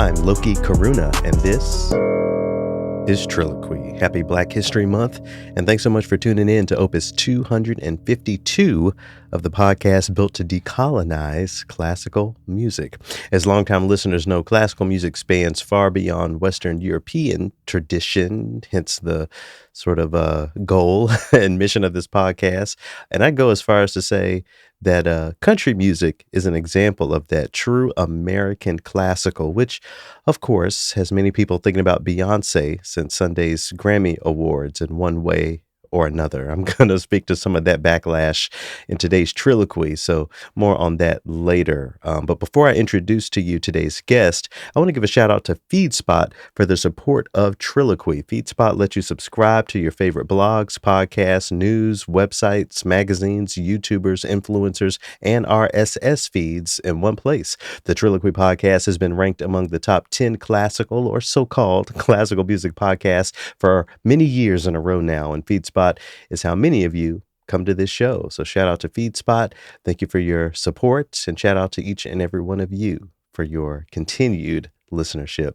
I'm Loki Karuna, and this is TRILLOQUY. Happy Black History Month, and thanks so much for tuning in to Opus 252 of the podcast built to decolonize classical music. As longtime listeners know, classical music spans far beyond Western European tradition, hence the sort of goal and mission of this podcast. And I go as far as to say that country music is an example of that true American classical, which, of course, has many people thinking about Beyoncé since Sunday's Grammy Awards in one way or another. I'm going to speak to some of that backlash in today's TRILLOQUY, so more on that later. But before I introduce to you today's guest, I want to give a shout out to FeedSpot for their support of TRILLOQUY. FeedSpot lets you subscribe to your favorite blogs, podcasts, news, websites, magazines, YouTubers, influencers, and RSS feeds in one place. The TRILLOQUY podcast has been ranked among the top 10 classical or so-called classical music podcasts for many years in a row now, and FeedSpot is how many of you come to this show. So shout out to FeedSpot. Thank you for your support, and shout out to each and every one of you for your continued listenership.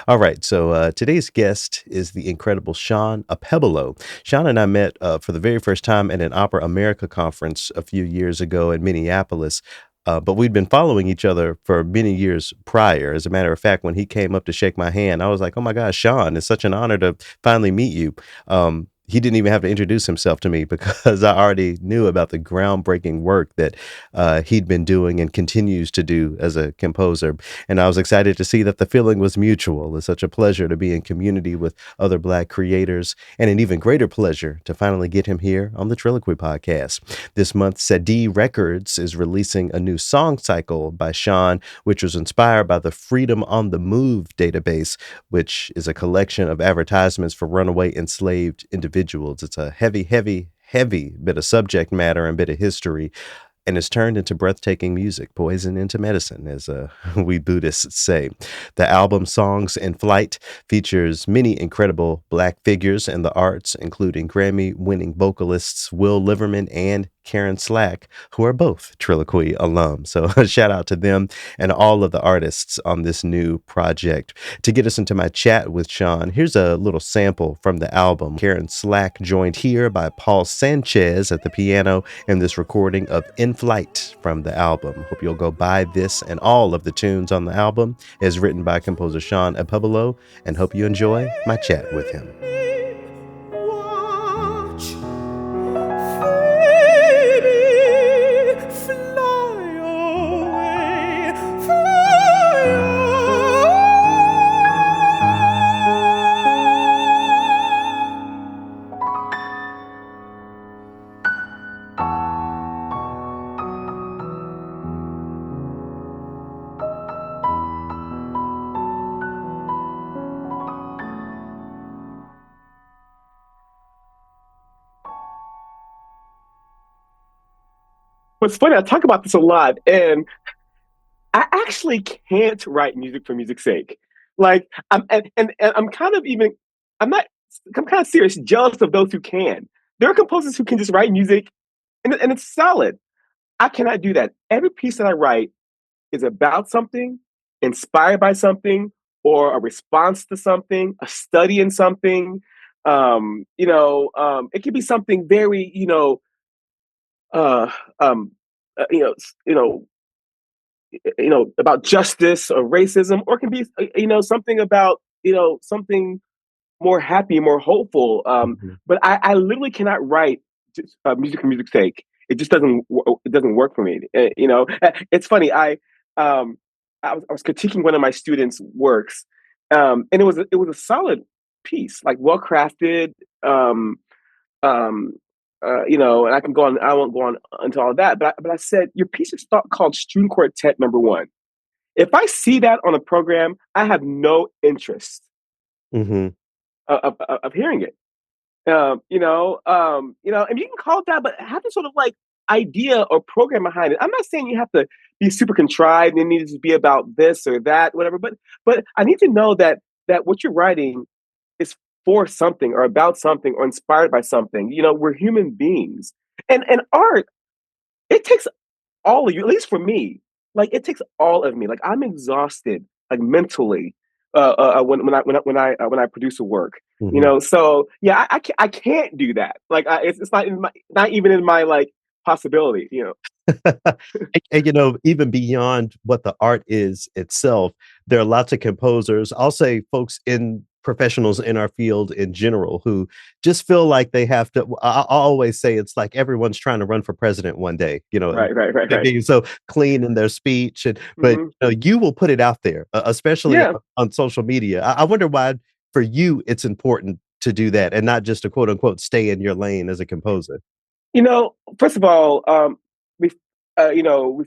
All right, so today's guest is the incredible Shawn Okpebholo. Shawn and I met for the very first time at an Opera America conference a few years ago in Minneapolis. But we'd been following each other for many years prior. As a matter of fact, when he came up to shake my hand, I was like, oh my gosh, Shawn, it's such an honor to finally meet you. He didn't even have to introduce himself to me because I already knew about the groundbreaking work that he'd been doing and continues to do as a composer. And I was excited to see that the feeling was mutual. It's such a pleasure to be in community with other Black creators, and an even greater pleasure to finally get him here on the TRILLOQUY podcast. This month, Sadi Records is releasing a new song cycle by Shawn, which was inspired by the Freedom on the Move database, which is a collection of advertisements for runaway enslaved individuals. It's a heavy bit of subject matter and bit of history, and it's turned into breathtaking music, poison into medicine, as we Buddhists say. The album Songs in Flight features many incredible Black figures in the arts, including Grammy-winning vocalists Will Liverman and Karen Slack, who are both TRILLOQUY alums. So a shout out to them and all of the artists on this new project. To get us into my chat with Shawn, here's a little sample from the album. Karen Slack joined here by Paul Sanchez at the piano in this recording of In Flight from the album. Hope you'll go buy this and all of the tunes on the album as written by composer Shawn Okpebholo, and hope you enjoy my chat with him. It's funny, I talk about this a lot, and I actually can't write music for music's sake. Like, and I'm kind of even, I'm kind of serious, jealous of those who can. There are composers who can just write music, and it's solid. I cannot do that. Every piece that I write is about something, inspired by something, or a response to something, a study in something. It could be something very, uh, um, you know, you know, about justice or racism, or it can be, something about, something more happy, more hopeful. But I literally cannot write just, music for music's sake. It just it doesn't work for me. It's funny. I was critiquing one of my students' works, and it was a solid piece, like well crafted. Um, and I can go on. I won't go on into all of that. But I said your piece is called String Quartet Number One. If I see that on a program, I have no interest Mm-hmm. of hearing it. And you can call it that, but have a sort of like idea or program behind it. I'm not saying you have to be super contrived and it needs to be about this or that, whatever. But I need to know that what you're writing is for something or about something or inspired by something. We're human beings, and art, it takes all of you. At least for me, like it takes all of me. Like I'm exhausted like mentally when I produce a work. You Mhm. know, so yeah, I can't do that. Like it's not in my, not even in my like possibility. You know, And, even beyond what the art is itself, there are lots of composers, I'll say folks in professionals in our field in general, who just feel like they have to. I always say it's like everyone's trying to run for president one day, right, they're right. being so clean in their speech. But Hmm. you will put it out there, especially Yeah, on social media. I wonder why for you it's important to do that and not just to quote unquote stay in your lane as a composer. you know, first of all, we, you know,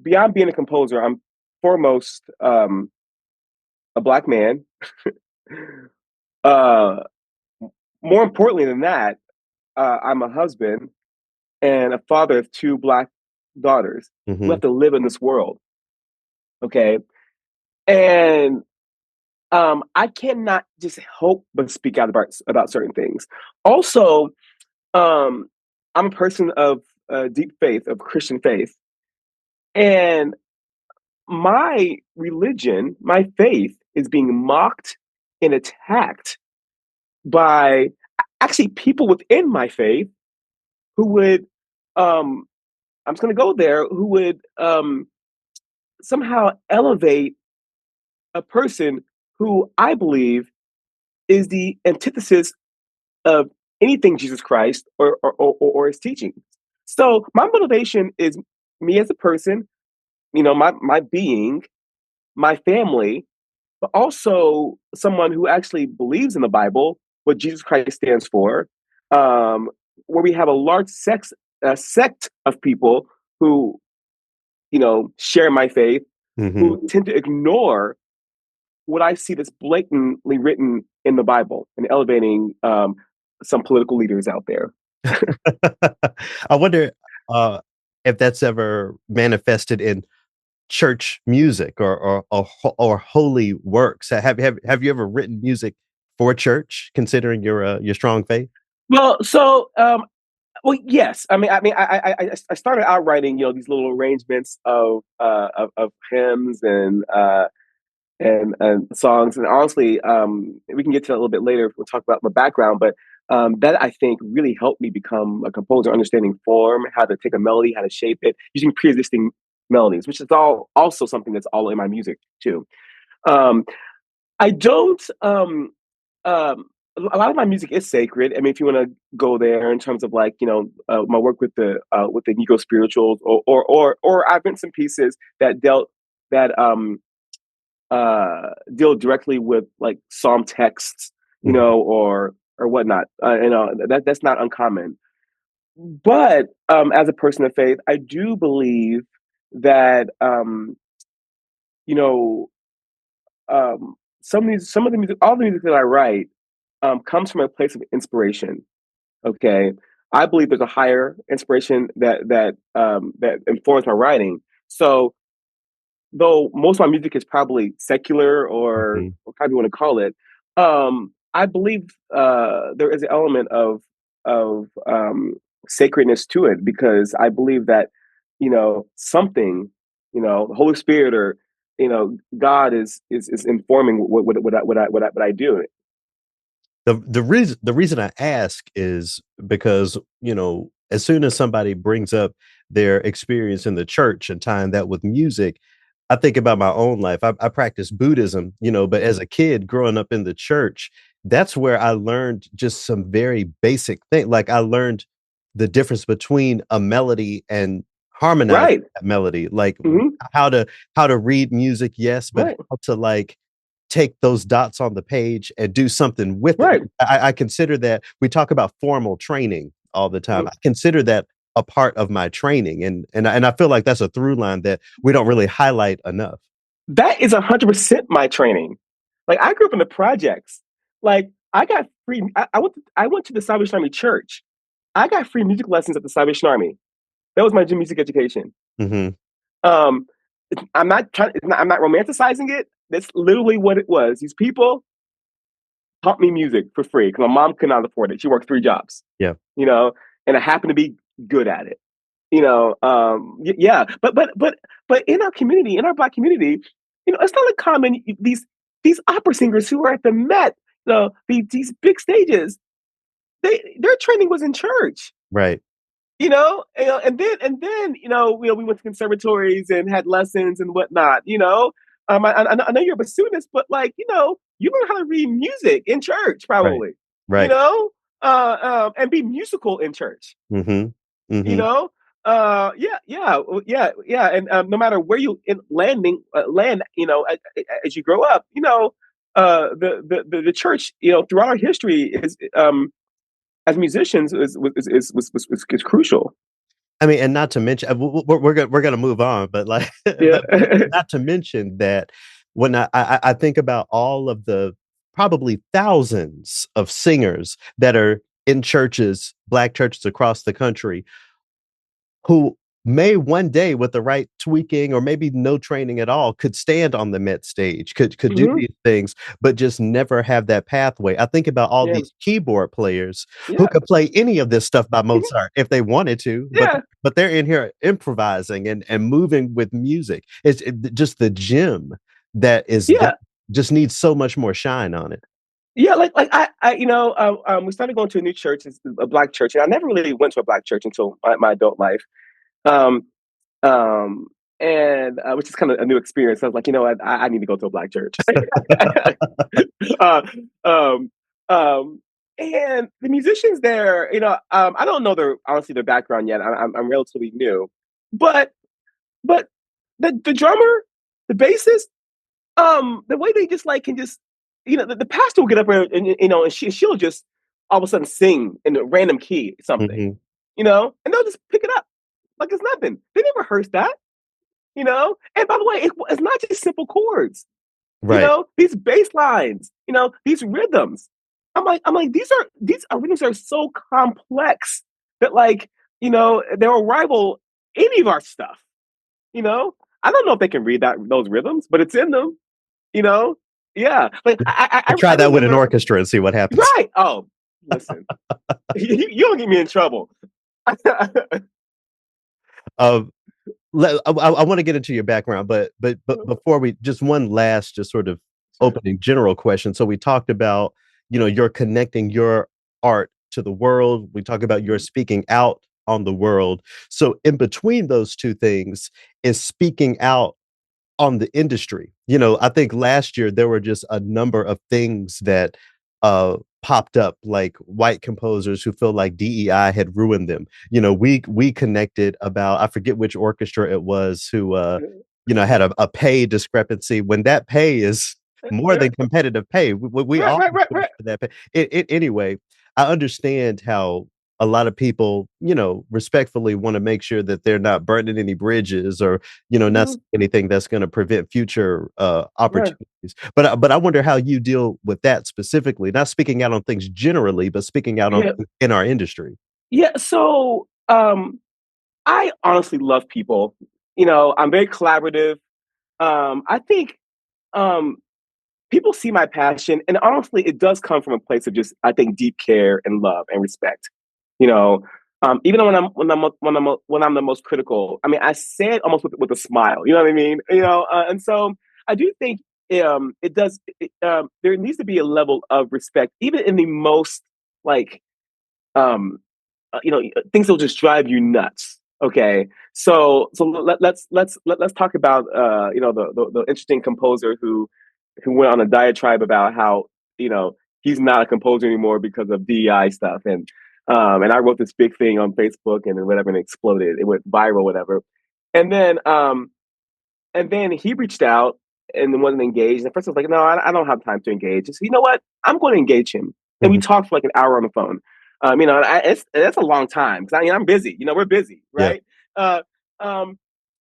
beyond being a composer, I'm foremost a black man. uh, More importantly than that, I'm a husband and a father of two black daughters who Hmm. have to live in this world. Okay, and I cannot just help but speak out about certain things. Also, um, I'm a person of deep faith, of Christian faith, and my religion, my faith, is being mocked and attacked by actually people within my faith who would um I'm just going to go there, who would somehow elevate a person who I believe is the antithesis of anything Jesus Christ or his teaching. So my motivation is me as a person, you know, my being, my family, but also someone who actually believes in the Bible, what Jesus Christ stands for, um, where we have a large sect of people who, you know, share my faith, Hmm. who tend to ignore what I see that's blatantly written in the Bible and elevating some political leaders out there. I wonder uh, if that's ever manifested in church music or holy works. Have you ever written music for church, considering your strong faith? Well, so well, yes. I started out writing, you know, these little arrangements of hymns and songs. And honestly, we can get to that a little bit later. We'll talk about my background, but that I think really helped me become a composer, understanding form, how to take a melody, how to shape it, using pre-existing melodies, which is all also something that's all in my music too. Um, I don't. A lot of my music is sacred. I mean, if you want to go there in terms of like you know my work with the Negro spirituals, or I've written some pieces that deal directly with like psalm texts, you Mhm. know, or whatnot. You know that's not uncommon. But as a person of faith, I do believe that you know some of the music, all the music that I write, comes from a place of inspiration. Okay, I believe there's a higher inspiration that informs my writing. So though most of my music is probably secular Mhm. or however you want to call it, I believe there is an element of sacredness to it because I believe that you know something, you know, the Holy Spirit or you know God is informing what I do. The reason I ask is because, as soon as somebody brings up their experience in the church and tying that with music, I think about my own life. I practice Buddhism, but as a kid growing up in the church, that's where I learned just some very basic things. Like I learned the difference between a melody and harmonizing Right. that melody, like Hmm. how to how to read music, yes, but Right. how to like take those dots on the page and do something with it. Right. I consider that we talk about formal training all the time. Mhm. I consider that a part of my training, and I feel like that's a through line that we don't really highlight enough. That is 100% my training. Like I grew up in the projects. Like I got free. I went to the Salvation Army church. I got free music lessons at the Salvation Army. That was my music education. Hmm. Um, I'm not trying. I'm not romanticizing it. That's literally what it was. These people taught me music for free because my mom could not afford it. She worked three jobs. Yeah. You know, and I happened to be good at it. You know, yeah. But in our community, in our Black community. It's not uncommon. These opera singers who are at the Met, these big stages, their training was in church. Right. And then we went to conservatories and had lessons and whatnot. I know you're a bassoonist, but you learn how to read music in church, Right. probably. You Right. know, and be musical in church. Mm-hmm. You Mm-hmm. know, yeah, and no matter where you land, as you grow up, the church, throughout our history is as musicians is crucial. I mean, and not to mention, we're gonna move on, but like, Yeah. but not to mention that when I think about all of the probably thousands of singers that are in churches, black churches across the country, who may one day, with the right tweaking or maybe no training at all, could stand on the Met stage, could do Hmm. these things, but just never have that pathway. I think about all Yeah. these keyboard players who Yeah. could play any of this stuff by Mhm. Mozart if they wanted to, Yeah. but they're in here improvising and moving with music. Just the gym that is there, Yeah. just needs so much more shine on it. Yeah. Like we started going to a new church, it's a black church, and I never really went to a black church until my adult life. Um, um, and which is kind of a new experience. I was like, I need to go to a black church. uh, um, um, and the musicians there, I don't know their background yet. I'm relatively new, but but the drummer, the bassist, the way they just can just the pastor will get up and she'll just all of a sudden sing in a random key something, Hmm. and they'll just pick it up like it's nothing. They never rehearsed that. And by the way, it's not just simple chords. Right. These bass lines, these rhythms. I'm like, these rhythms are so complex that they'll rival any of our stuff. You know, I don't know if they can read those rhythms, but it's in them. You know, yeah. Like I Try that with an remember, orchestra and see what happens. right? Oh, listen, you don't get me in trouble. Um, I want to get into your background, but before we, just one last, just sort of Sure. opening general question. So we talked about, you're connecting your art to the world. We talk about your speaking out on the world. So in between those two things is speaking out on the industry. I think last year there were just a number of things that popped up, like white composers who feel like DEI had ruined them. We connected about, I forget which orchestra it was, who had a pay discrepancy when that pay is more than competitive pay. We Right, all right, right, push right. for that pay. Anyway, I understand how a lot of people, respectfully want to make sure that they're not burning any bridges, or not Mhm. saying anything that's going to prevent future Right. opportunities. But I wonder how you deal with that specifically, not speaking out on things generally, but speaking out on Yeah. in our industry. Yeah. So, I honestly love people. I'm very collaborative. I think um, people see my passion, and honestly, it does come from a place of just, I think, deep care and love and respect. You know, Even when I'm the most critical, I mean, I say it almost with a smile. You know what I mean? And so I do think it does. There needs to be a level of respect, even in the most like um, things that will just drive you nuts. Okay, so let's talk about the interesting composer who went on a diatribe about how you know he's not a composer anymore because of DEI stuff, and I wrote this big thing on Facebook and whatever, and it exploded. It went viral, whatever, and then um, and then he reached out and wasn't engaged. And at first I was like, no, I don't have time to engage. I said, you know what? I'm going to engage him. And we Mhm. talked for like an hour on the phone. That's a long time because I'm busy. We're busy, Yeah. right? Uh, um,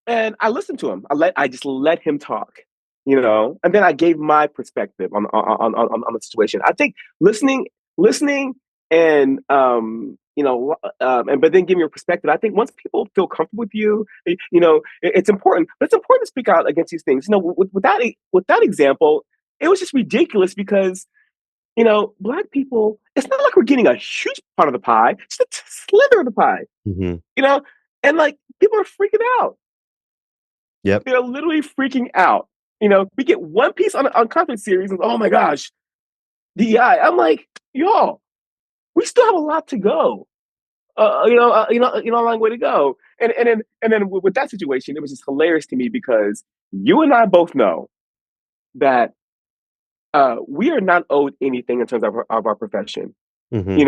and I listened to him. I just let him talk, and then I gave my perspective on the situation. I think listening, and and but then give your perspective. I think once people feel comfortable with you, it's important. But it's important to speak out against these things. With that example, it was just ridiculous because black people. It's not like we're getting a huge part of the pie; just a slither of the pie. Hmm. You know, and like people are freaking out. Yep. They're literally freaking out. We get one piece on conference series, and oh my gosh, DEI. I'm like, y'all, we still have a lot to go. A long way to go. And then with that situation, it was just hilarious to me because you and I both know that we are not owed anything in terms of our profession. Hmm.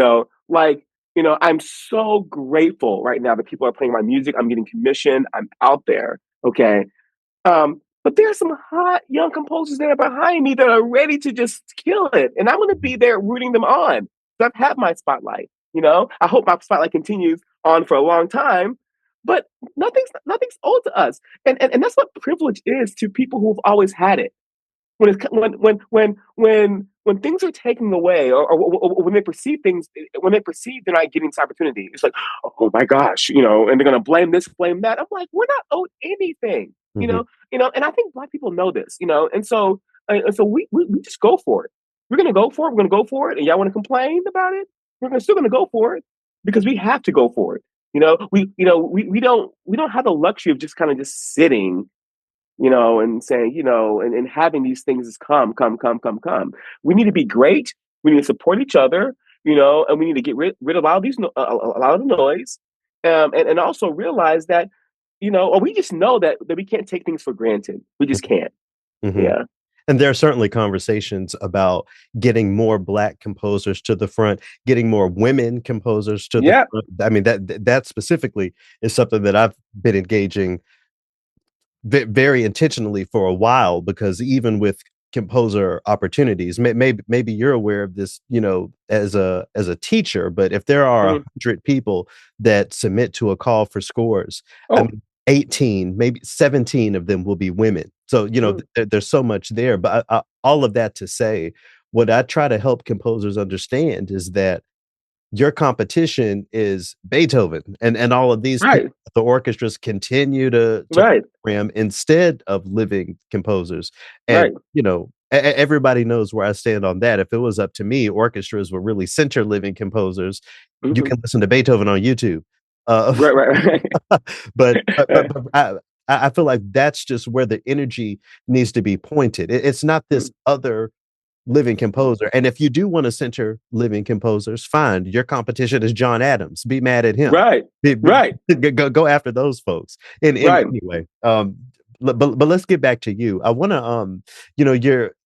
I'm so grateful right now that people are playing my music. I'm getting commission. I'm out there. Okay. But there are some hot young composers that are behind me that are ready to just kill it. And I'm going to be there rooting them on. So I've had my spotlight. I hope my spotlight continues on for a long time. But nothing's owed to us. And that's what privilege is to people who've always had it. When things are taken away, or when they perceive things, when they perceive they're not getting this opportunity, it's like, oh my gosh, and they're gonna blame this, blame that. I'm like, we're not owed anything, Hmm. and I think Black people know this, and so we just go for it. We're gonna go for it. We're gonna go for it, and y'all want to complain about it? Still gonna go for it because we have to go for it. We don't have the luxury of just kind of just sitting and saying, and having these things is come, come, come, come, come. We need to be great. We need to support each other, and we need to get rid of a lot of a lot of the noise, and also realize that, or we just know that we can't take things for granted. We just can't. Hmm. Yeah. And there are certainly conversations about getting more Black composers to the front, getting more women composers to the Yeah. front. I mean, that specifically is something that I've been engaging very intentionally for a while, because even with composer opportunities, maybe you're aware of this, as a teacher, but if there are Mhm. 100 people that submit to a call for scores, I Oh. mean, 18, maybe 17 of them will be women. So, Mm. there's so much there. But all of that to say, what I try to help composers understand is that your competition is Beethoven and all of these people. Right. The orchestras continue to Right. program instead of living composers. And Right. everybody knows where I stand on that. If it was up to me, orchestras would really center living composers. You Hmm. can listen to Beethoven on YouTube. Right. Right. But I feel like that's just where the energy needs to be pointed. It's not this other living composer. And if you do want to center living composers, fine. Your competition is John Adams. Be mad at him. Right. Right. Go after those folks. In Right. anyway, but let's get back to you. I want to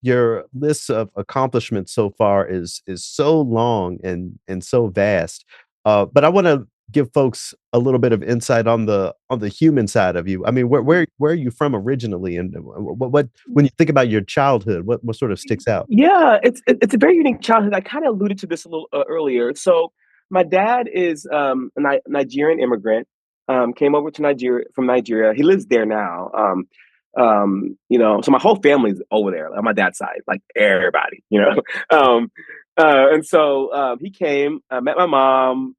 your list of accomplishments so far is so long and so vast. But I want to give folks a little bit of insight on the human side of you. I mean, where are you from originally, and what when you think about your childhood, what sort of sticks out? Yeah, it's a very unique childhood. I kind of alluded to this a little earlier. So my dad is a Nigerian immigrant. Came over to Nigeria from Nigeria. He lives there now. So my whole family's over there on my dad's side, like everybody. Um, and so he came, met my mom,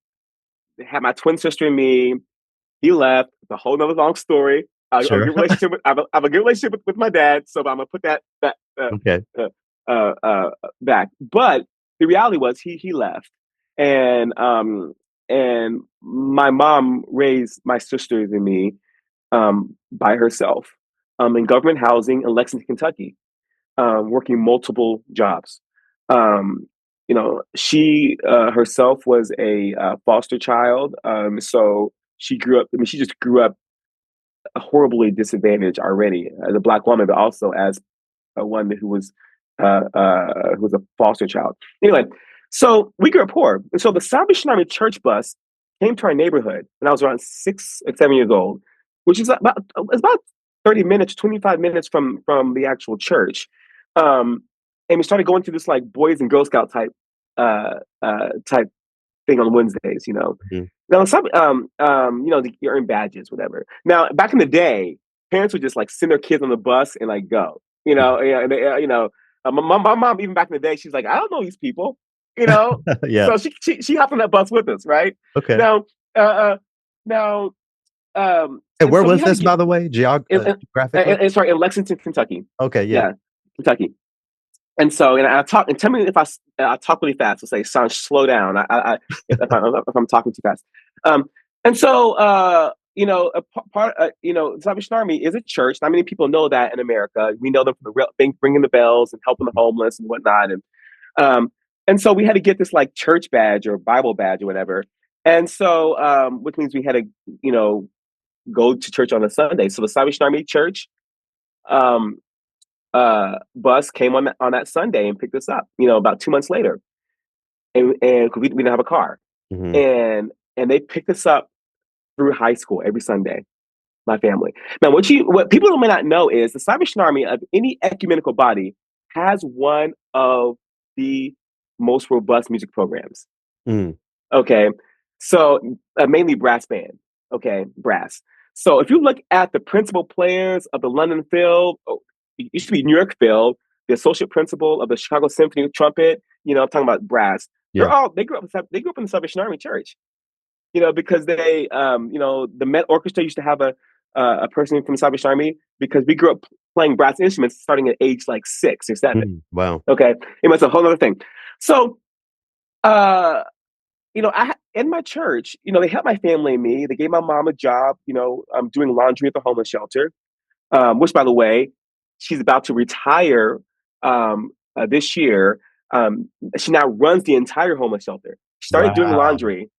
had my twin sister and me. He left. It's a whole nother long story. I have a Sure. good relationship I have a good relationship with my dad, so I'm gonna put that Okay. uh, back. But the reality was he left, and my mom raised my sisters and me by herself in government housing in Lexington, Kentucky, working multiple jobs. She herself was a foster child, so she grew up. I mean, she just grew up horribly disadvantaged already as a Black woman, but also as one who was a foster child. Anyway, so we grew up poor, and so the Salvation Army church bus came to our neighborhood when I was around 6 or 7 years old, which is about 30 minutes, 25 minutes from the actual church. And we started going to this like Boys and Girl Scout type thing on Wednesdays. Mhm. Now, you earn badges, whatever. Now, back in the day, parents would just like send their kids on the bus and like go. Yeah, and my mom, even back in the day, she's like, I don't know these people. You know, Yeah. so she hopped on that bus with us, right? Okay. Now, uh, uh now, And and where so we was had to this, by get the way, geographically? sorry, in Lexington, Kentucky. Okay. Yeah. Yeah, Kentucky. And so, and I talk, and tell me if I talk really fast. So say, "Son, slow down." If I'm talking too fast. Um, and so the Salvation Army is a church. Not many people know that in America. We know them for bringing the bells and helping the homeless and whatnot. Um, and so we had to get this like church badge or Bible badge or whatever. And so, which means we had to, you know, go to church on a Sunday. So the Salvation Army Church um, bus came on that Sunday and picked us up. You know, about 2 months later, and 'cause we didn't have a car, Hmm. and they picked us up through high school every Sunday. My family. Now, what people may not know is the Salvation Army of any ecumenical body has one of the most robust music programs. Mm. Okay, so mainly brass band. Okay, brass. So if you look at the principal players of the London Phil, it used to be New York Phil, the associate principal of the Chicago Symphony trumpet. You know, I'm talking about brass. Yeah. They grew up. They grew up in the Salvation Army Church. You know, because the Met Orchestra used to have a person from the Salvation Army because we grew up playing brass instruments starting at age like 6 or 7. Mm. Wow. Okay, it was a whole other thing. So, uh, in my church, they helped my family and me. They gave my mom a job. I'm doing laundry at the homeless shelter, which, by the way, she's about to retire this year. She now runs the entire homeless shelter. She started doing Wow. laundry.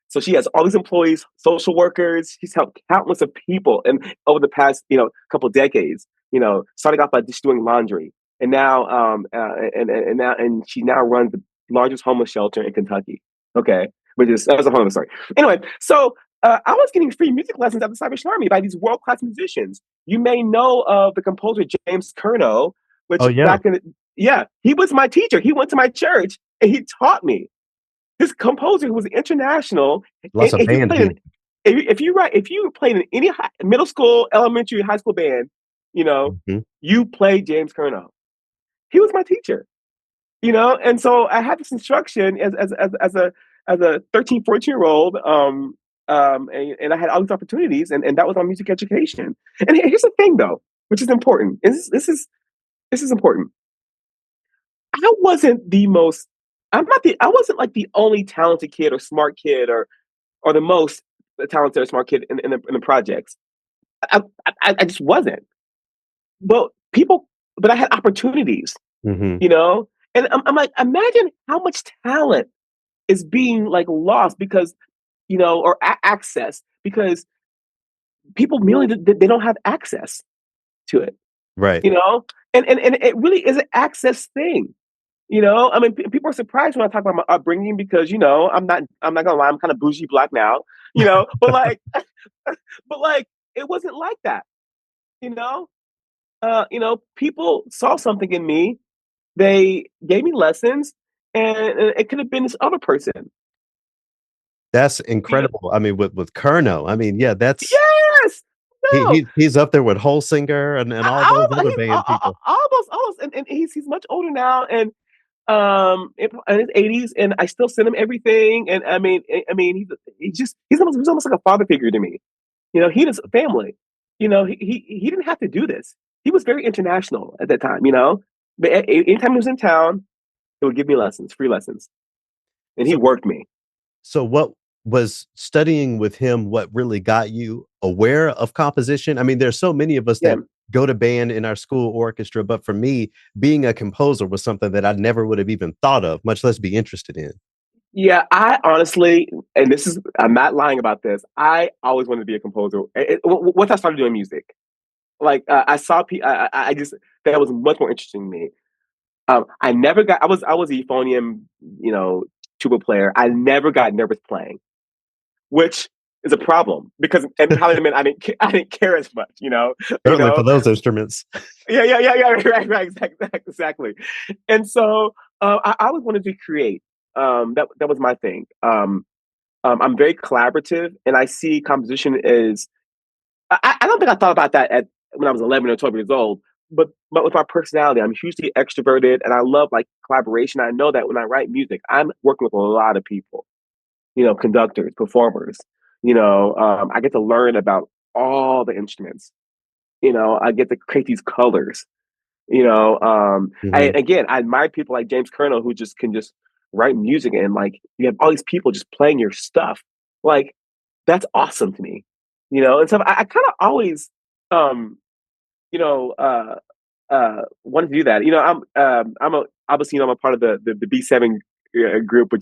So she has all these employees, social workers. She's helped countless of people, and over the past, couple of decades, starting off by just doing laundry, and now, and she now runs the largest homeless shelter in Kentucky. Okay, that's a whole other story. Anyway, so I was getting free music lessons at the Salvation Army by these world class musicians. You may know of the composer James Curnow, Oh which yeah. yeah, he was my teacher. He went to my church and he taught me. This composer who was international, Lots of if you band played in, music. if you played in any middle school, elementary, high school band, you know, Mhm. you played James Curnow. He was my teacher, and so I had this instruction as a 13, 14-year old, and I had all these opportunities, and that was my music education. And here's the thing, though, which is important. This is important. I wasn't the most. I wasn't like the only talented kid or smart kid or the most talented or smart kid in the projects. I just wasn't. But but I had opportunities, Mhm. you know. And I'm like, imagine how much talent is being like lost because or access because people merely they don't have access to it, Right. you know. And it really is an access thing. I mean, people are surprised when I talk about my upbringing because I'm not gonna lie, I'm kind of bougie black now, but like, but like, it wasn't like that, you know. People saw something in me, they gave me lessons, and it could have been this other person. That's You know, incredible. I mean, with Kurno, I mean, yeah, that's yes, no, he's up there with Holsinger and all those other he's band people. almost, and he's much older now, and in his 80s, and I still send him everything. And I mean, he's almost like a father figure to me. He has family. He didn't have to do this. He was very international at that time. But anytime he was in town, he would give me lessons, free lessons, and he So worked me. so what was studying with him what really got you aware of composition? I mean, there's so many of us Yeah, that go to band in our school orchestra, but for me, being a composer was something that I never would have even thought of, much less be interested in. yeah. I honestly, and I'm not lying about this. I always wanted to be a composer. Once I started doing music, like I saw, I just that was much more interesting to me. I never got. I was a euphonium, tuba player. I never got nervous playing, which is a problem because and probably meant I didn't care as much. You Certainly for know. those instruments. Yeah, yeah, yeah, yeah. Right, exactly. And so I always wanted to create. That was my thing. I'm very collaborative, and I see composition as I don't think I thought about that when I was 11 or 12 years old. But with my personality, I'm hugely extroverted, and I love like collaboration. I know that when I write music, I'm working with a lot of people, conductors, performers. I get to learn about all the instruments. I get to create these colors. Mhm. I admire people like James Colonel who just can just write music and like you have all these people just playing your stuff. Like that's awesome to me. And so I kind of always, um, you know, wanted to do that. Obviously, I'm a part of the B7 group, with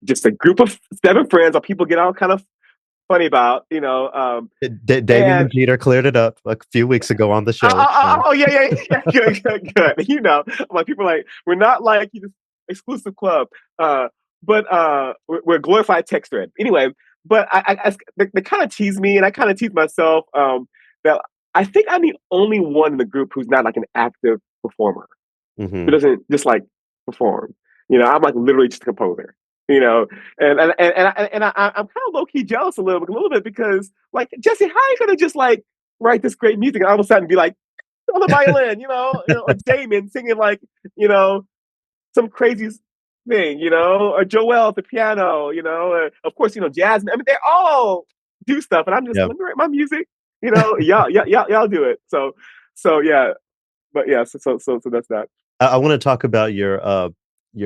just a group of 7 friends, or people get all kind of funny about, Damian and Jeter cleared it up a few weeks ago on the show. oh, yeah, yeah, yeah, good. Like, people are like, we're not like this exclusive club, but we're a glorified text thread anyway. But they kind of tease me, and I kind of tease myself, that I think I'm the only one in the group who's not like an active performer, who Hmm. doesn't just like perform. I'm like literally just a composer. I'm kind of low key jealous a little bit, because, like, Jesse, how are you gonna just like write this great music and all of a sudden be like on the violin, or Damon singing like, you know, some crazy thing, or Joel at the piano, of course, Jasmine. I mean, they all do stuff, and I'm just, Yeah. let me write my music, y'all do it. So yeah, but yeah, so that's that. I want to talk about your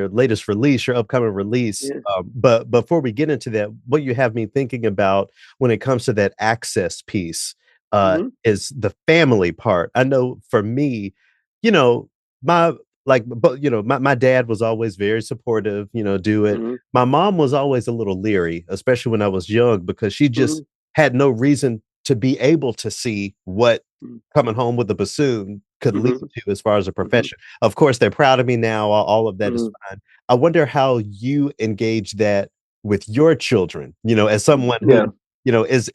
latest release, your upcoming release. Yeah. But before we get into that, what you have me thinking about when it comes to that access piece Hmm. is the family part. I know for me, you know, my but my dad was always very supportive, do it. Hmm. My mom was always a little leery, especially when I was young, because she Hmm. just had no reason to be able to see what coming home with a bassoon could lead Hmm. to as far as a Hmm. profession. Of course, they're proud of me now. All of that is Hmm. fine. I wonder how you engage that with your children, as someone who, Yeah. is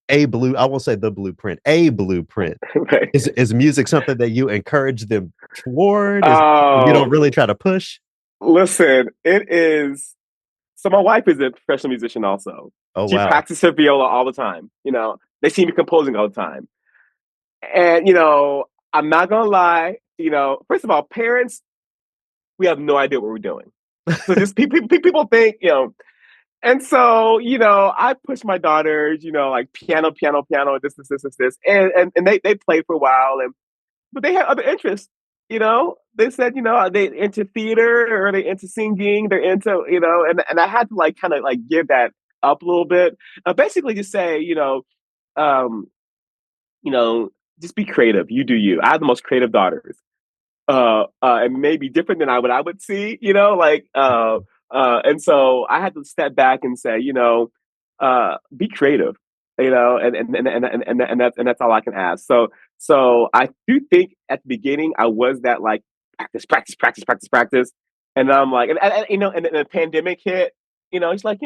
a blue, I won't say the blueprint, a blueprint. Right. Is music something that you encourage them toward? Is you don't Oh, really try to push? listen, it is. So my wife is a professional musician also. Oh She wow. practices her viola all the time. They see me composing all the time. And, I'm not gonna lie, first of all, parents, we have no idea what we're doing. So just people think, and so, I push my daughters, like piano, piano, piano, this. And they played for a while, but they had other interests. They said, are they into theater, or are they into singing? They're into, and I had to like kind of like give that up a little bit. Basically just say, um, you know, just be creative. You do you. I have the most creative daughters. And maybe different than I would see, and so I had to step back and say, be creative, and that's all I can ask. So I do think at the beginning I was that, like, practice, practice, practice, practice, practice, and I'm like, and then the pandemic hit, it's like,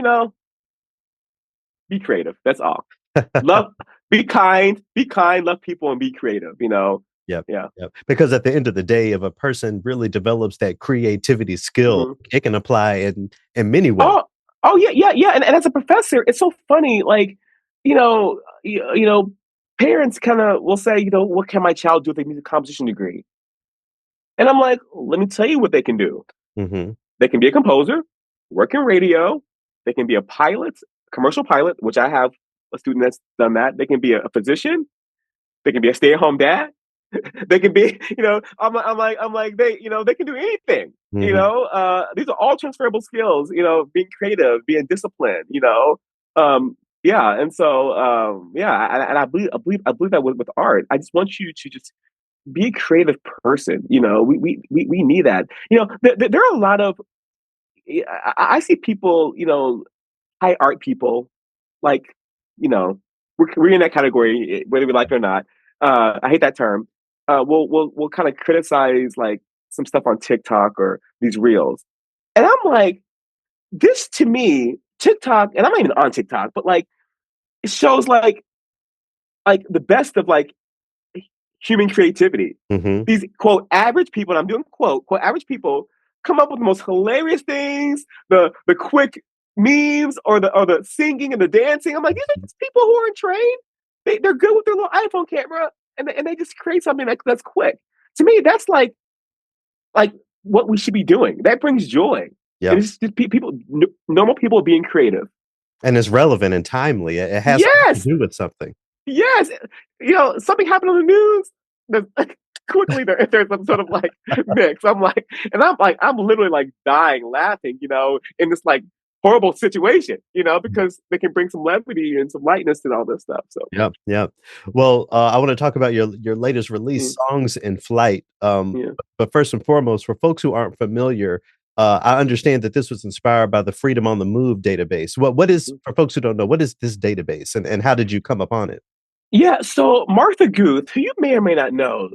be creative. That's all. Love, be kind, love people, and be creative. Yep. Yeah. Yep. Because at the end of the day, if a person really develops that creativity skill, Mhm. it can apply in many ways. Oh, oh, yeah, yeah, yeah. And as a professor, it's so funny. Like, parents kind of will say, what can my child do with a music composition degree? And I'm like, let me tell you what they can do. Hmm. They can be a composer, work in radio. They can be a pilot, commercial pilot, which I have a student that's done that. They can be a physician. They can be a stay-at-home dad. They can be, I'm like, they can do anything. Hmm. These are all transferable skills. Being creative, being disciplined. Yeah, and so, yeah, and I believe that with art. I just want you to just be a creative person. We need that. There are a lot of, I see people, high art people, like, you know, we're in that category, whether we like it or not. I hate that term. We'll kind of criticize like some stuff on TikTok or these reels, and I'm like, this to me, TikTok, and I'm not even on TikTok, but like, it shows like the best of like human creativity. Hmm. These quote average people, and I'm doing quote average people, come up with the most hilarious things, the quick memes, or the singing and the dancing. I'm like, these are just people who aren't trained. They're good with their little iPhone camera, and they just create something that's quick. To me, that's like what we should be doing. That brings joy. And Yeah. it's just people, normal people being creative. And it's relevant and timely. It has something to Yes, do with something. yes. Something happened on the news. Quickly there's some sort of like mix. I'm like, and I'm like, I'm literally like dying laughing, in this like horrible situation, because they can bring some levity and some lightness to all this stuff. So, Yep, yep. Well, I want to talk about your latest release, mm, Songs in Flight. yeah. But first and foremost, for folks who aren't familiar, I understand that this was inspired by the Freedom on the Move database. What is, for folks who don't know, what is this database, and how did you come upon it? Yeah, so Martha Guth, who you may or may not know,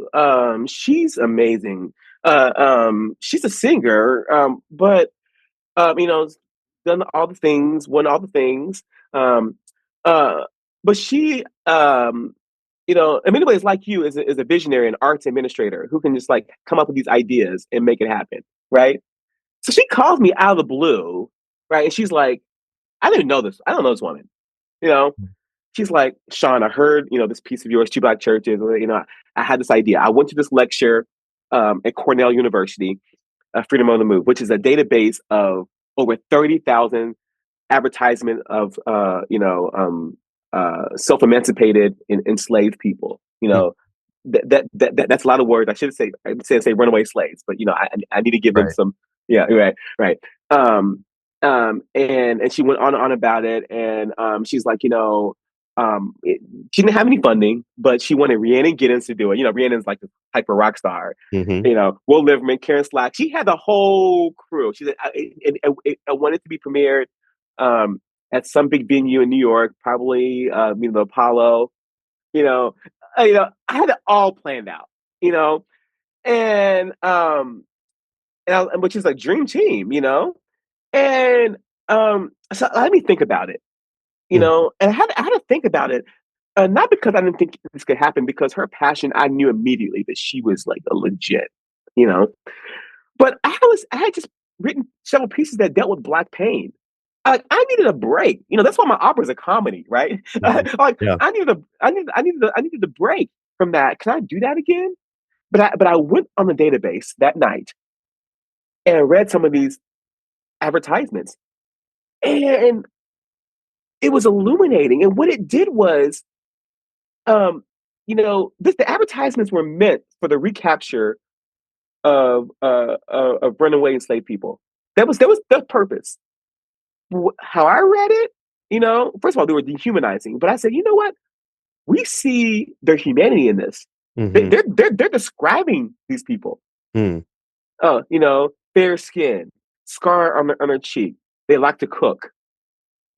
she's amazing. She's a singer, but done all the things, won all the things. Um, uh, but she, in many ways, like you, is a visionary and arts administrator who can just like come up with these ideas and make it happen, right? So she calls me out of the blue, right? And she's like, I didn't know this. I don't know this woman, you know. She's like, Shawn, I heard, this piece of yours, Two Black Churches. I had this idea. I went to this lecture at Cornell University, Freedom on the Move, which is a database of over 30,000 advertisement of, self-emancipated and enslaved people. Mm, That's a lot of words. I should say runaway slaves, but I need to give them right. some. Yeah, right, right. And she went on about it, and she's like, she didn't have any funding, but she wanted Rhiannon Giddens to do it. Rhiannon's like the hyper rock star. Hmm. Will Liverman, Karen Slack. She had the whole crew. She said, I wanted to be premiered um, at some big venue in New York, probably the Apollo. You know, I had it all planned out. You know, and which is a dream team. And so let me think about it. Hmm. And I had to think about it. Not because I didn't think this could happen, because her passion, I knew immediately that she was like a legit, you know. But I had just written several pieces that dealt with black pain. I needed a break. That's why my opera is a comedy, right? Hmm. Like Yeah. I needed a break from that. Can I do that again? But I went on the database that night and read some of these advertisements, and it was illuminating. And what it did was, the advertisements were meant for the recapture of runaway enslaved people. That was the purpose. How I read it, first of all, they were dehumanizing, but I said, you know what? We see their humanity in this. Hmm. They're describing these people. Mm. Fair skin, scar on their cheek. They like to cook.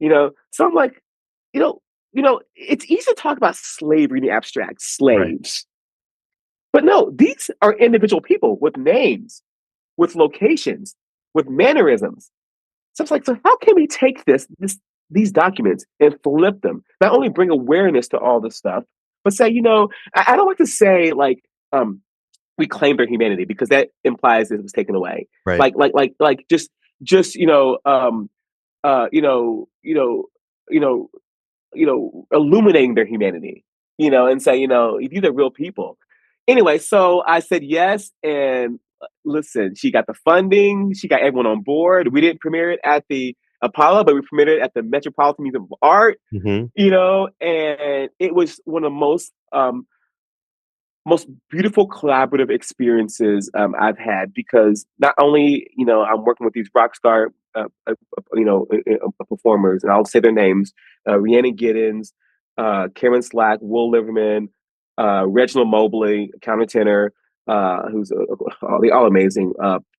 So I'm like, it's easy to talk about slavery in the abstract, Right. slaves, but no, these are individual people with names, with locations, with mannerisms. So it's like, so how can we take these documents and flip them? Not only bring awareness to all this stuff, but say, I don't like to say like we claim their humanity, because that implies it was taken away. Right. Like just you know illuminating their humanity, and say, these are real people. Anyway, so I said yes, and listen, she got the funding, she got everyone on board. We didn't premiere it at the Apollo, but we premiered it at the Metropolitan Museum of Art, Hmm. and it was one of the most beautiful collaborative experiences I've had, because not only I'm working with these rock star performers, and I'll say their names: Rhiannon Giddens, Karen Slack, Will Liverman, Reginald Mobley, countertenor, who's they all amazing.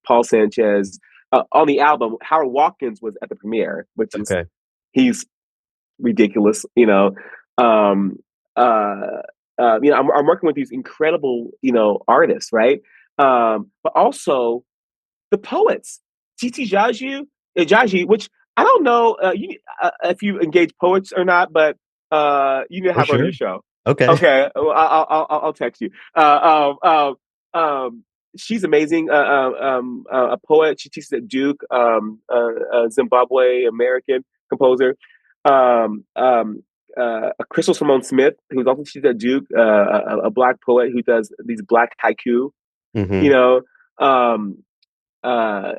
Paul Sanchez. On the album, Howard Watkins was at the premiere, which is Okay. he's ridiculous. Um, uh, I'm working with these incredible, artists, right? But also the poets, Titi Jaji, which I don't know if you engage poets or not, but you need to Oh, have her on your sure. show. Okay. Okay, well, I'll text you. She's amazing. A poet. She teaches at Duke. Zimbabwe American composer. Um, um, Crystal Simone Smith, who's also teaches at Duke. A black poet who does these black haiku. You Hmm. know, um, uh,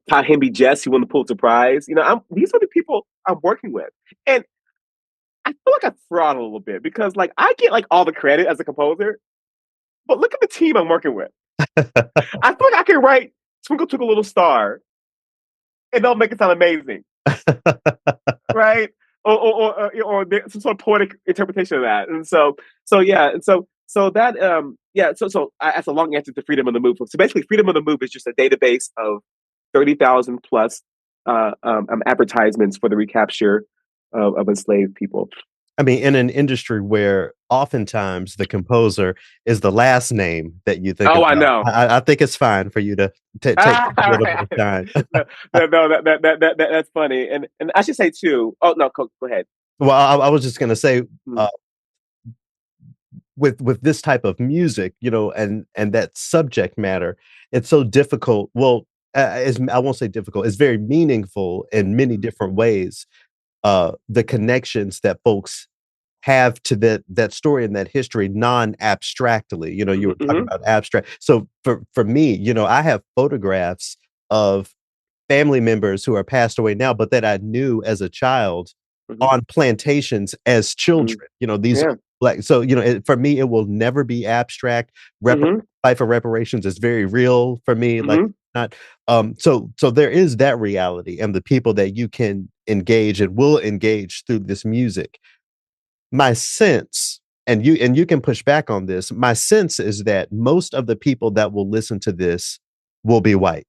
Tahimbi Jess, who won the Pulitzer Prize. These are the people I'm working with, and I feel like I fraud a little bit, because like I get like all the credit as a composer, but look at the team I'm working with. I feel like I can write "Twinkle Twinkle Little Star" and they'll make it sound amazing. right? Or some sort of poetic interpretation of that. And so yeah, and so that yeah, that's a long answer to Freedom of the Move. So basically, Freedom of the Move is just a database of 30,000 plus advertisements for the recapture of enslaved people. I mean, in an industry where oftentimes the composer is the last name that you think Oh, I about, know. I think it's fine for you to take Ah, a little bit of time. no, that's funny. And I should say too. Oh no, go ahead. Well, I was just going to say, Mm, uh, with this type of music, and that subject matter, it's so difficult. Well, I won't say difficult. It's very meaningful in many mm, different ways. The connections that folks have to that story and that history non-abstractly. You were talking mhm, about abstract. So for me, I have photographs of family members who are passed away now, but that I knew as a child mhm, on plantations as mhm. children. These are Yeah. like, so, for me, it will never be abstract. Mhm, Fight for reparations is very real for me. Like, mhm, not, so there is that reality and the people that you can engage and will engage through this music. My sense, and you can push back on this, my sense is that most of the people that will listen to this will be white,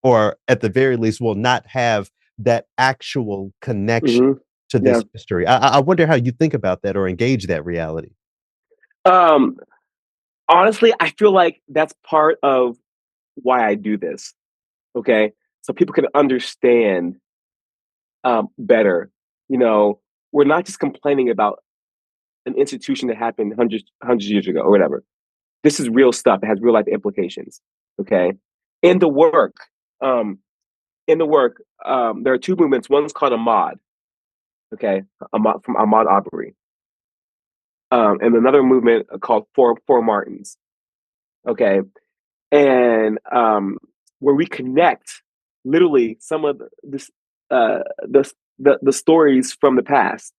or at the very least will not have that actual connection mhm. to Yeah. this history. I wonder how you think about that or engage that reality. Um, Honestly, I feel like that's part of why I do this. Okay, so people can understand better. You know, we're not just complaining about an institution that happened hundreds of years ago or whatever. This is real stuff. It has real life implications. Okay, in the work, um, there are two movements. One's called Ahmad. Okay, Ahmad from Ahmad Arbery, and another movement called Four Martins. Okay, and where we connect literally some of this the stories from the past,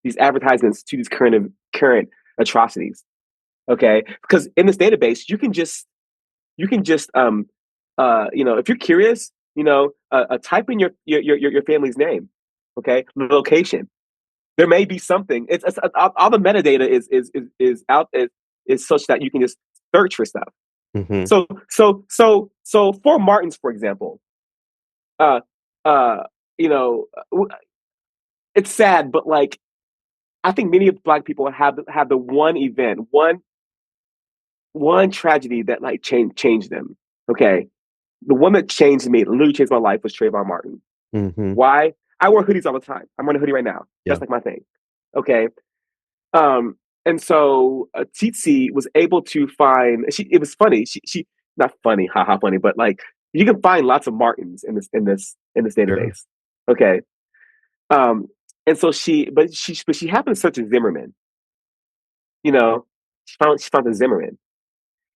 these advertisements to these current atrocities. Okay, because in this database you can just if you're curious, type in your family's name. Okay, location. There may be something. It's all the metadata is out is such that you can just search for stuff. Hmm. So for Martins, for example, uh, uh, it's sad, but like I think many of Black people have the one event, one tragedy that like changed them. Okay, the one that changed me, literally changed my life, was Trayvon Martin. Hmm. Why? I wear hoodies all the time. I'm wearing a hoodie right now. Yeah. That's like my thing. Okay. Um, and so Tsitsi was able to find. It was funny. She not funny, haha, funny, but like you can find lots of Martins in this Sure. database. Okay. Um, and so she happened to search Zimmerman. You know, she found the Zimmerman,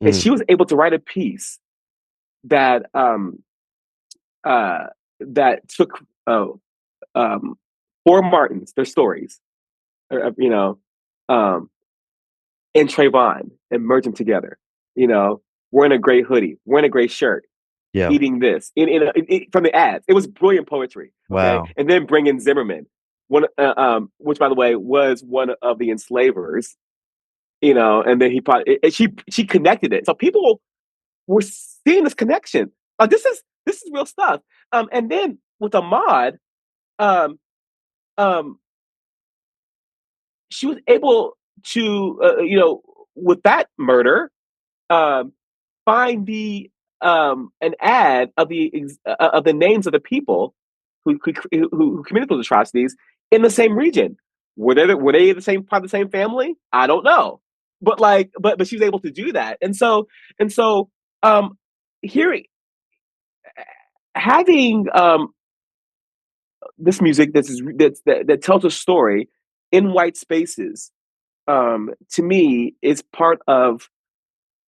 and Mm. she was able to write a piece that uh that took um four Martins, their stories, you know, um, and Trayvon, and merge them together. You know, wearing a gray hoodie, wearing a gray shirt, Yeah. eating this from the ads. It was brilliant poetry. Okay, Wow. and then bring in Zimmerman, which by the way was one of the enslavers. And then she connected it, so people were seeing this connection. This is real stuff. And then with Ahmad, um, um, she was able to, with that murder, um, find the an ad of the names of the people who committed those atrocities in the same region. Were they the same part of the same family? I don't know, but she was able to do that, and so um, hearing having this music that tells a story in white spaces, to me is part of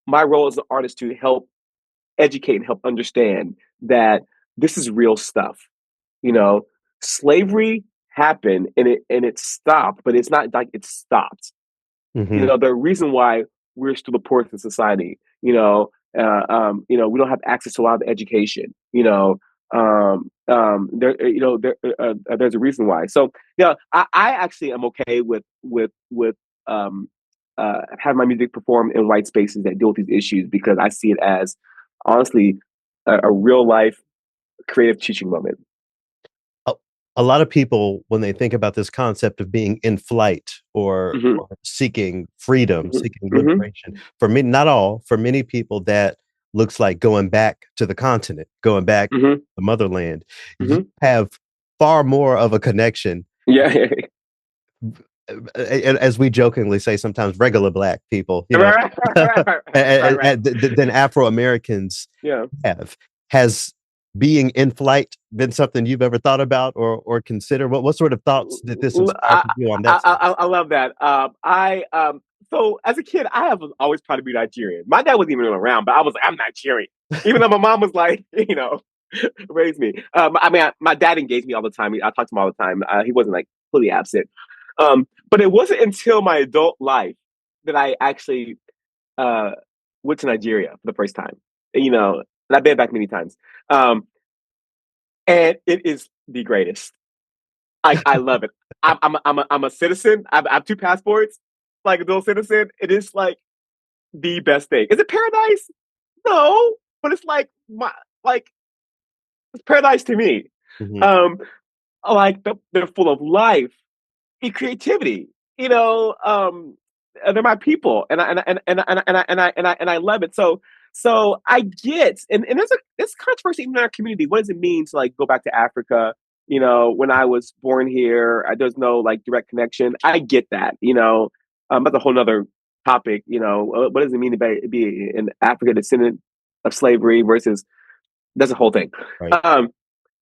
my role as an artist to help educate and help understand that this is real stuff. You know, slavery happened and it stopped, but it's not like it stopped. Hmm. The reason why we're still the poorest in society, we don't have access to a lot of education. There's a reason why. So yeah, I actually am okay with um, having my music performed in white spaces that deal with these issues because I see it as honestly a real life creative teaching moment. a, a lot of people, when they think about this concept of being in flight Hmm. or seeking freedom, Hmm. seeking Hmm. liberation, for me, not all, for many people, that looks like going back to the continent, going back to Hmm. the motherland. You Hmm. have far more of a connection, Yeah. as we jokingly say sometimes, regular black people, Right, right, right, right, right. than Afro Americans Yeah. have. Has being in flight been something you've ever thought about or consider? What sort of thoughts did this inspire I, for you on that side? I love that. So as a kid, I have always tried to be Nigerian. My dad wasn't even around, but I was like, I'm Nigerian, even though my mom was like, raised me. My dad engaged me all the time. I talked to him all the time. He wasn't like fully absent. But it wasn't until my adult life that I actually uh, went to Nigeria for the first time. And I've been back many times. Um, and it is the greatest. I love it. I'm a citizen. I have two passports, like a dual citizen. It is like the best thing. Is it paradise? No, but it's like it's paradise to me. Mhm. Um, like they're full of life and creativity. They're my people, and I love it. So I get, and there's controversy in our community. What does it mean to like go back to Africa? When I was born here, there's no like direct connection. I get that. That's a whole nother topic. What does it mean to be an African descendant of slavery versus that's a whole thing. Right. Um,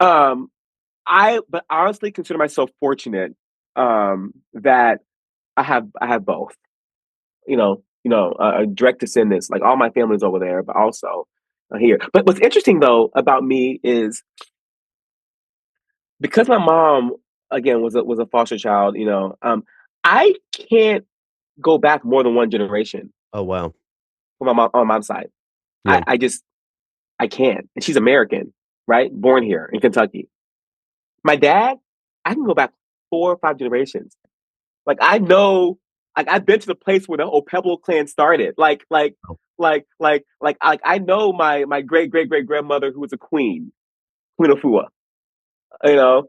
um, I but honestly consider myself fortunate that I have both. Direct descendants. Like all my family's over there, but also here. But what's interesting though about me is because my mom again was a foster child. I can't go back more than one generation Oh wow. for my mom on my mom's side. Yeah. I can't, and she's American, right? Born here in Kentucky. My dad, I can go back 4 or 5 generations. Like I know, like I've been to the place where the Okpebholo clan started. Oh, I know my great great great grandmother who was a queen, Queen of Fua, you know,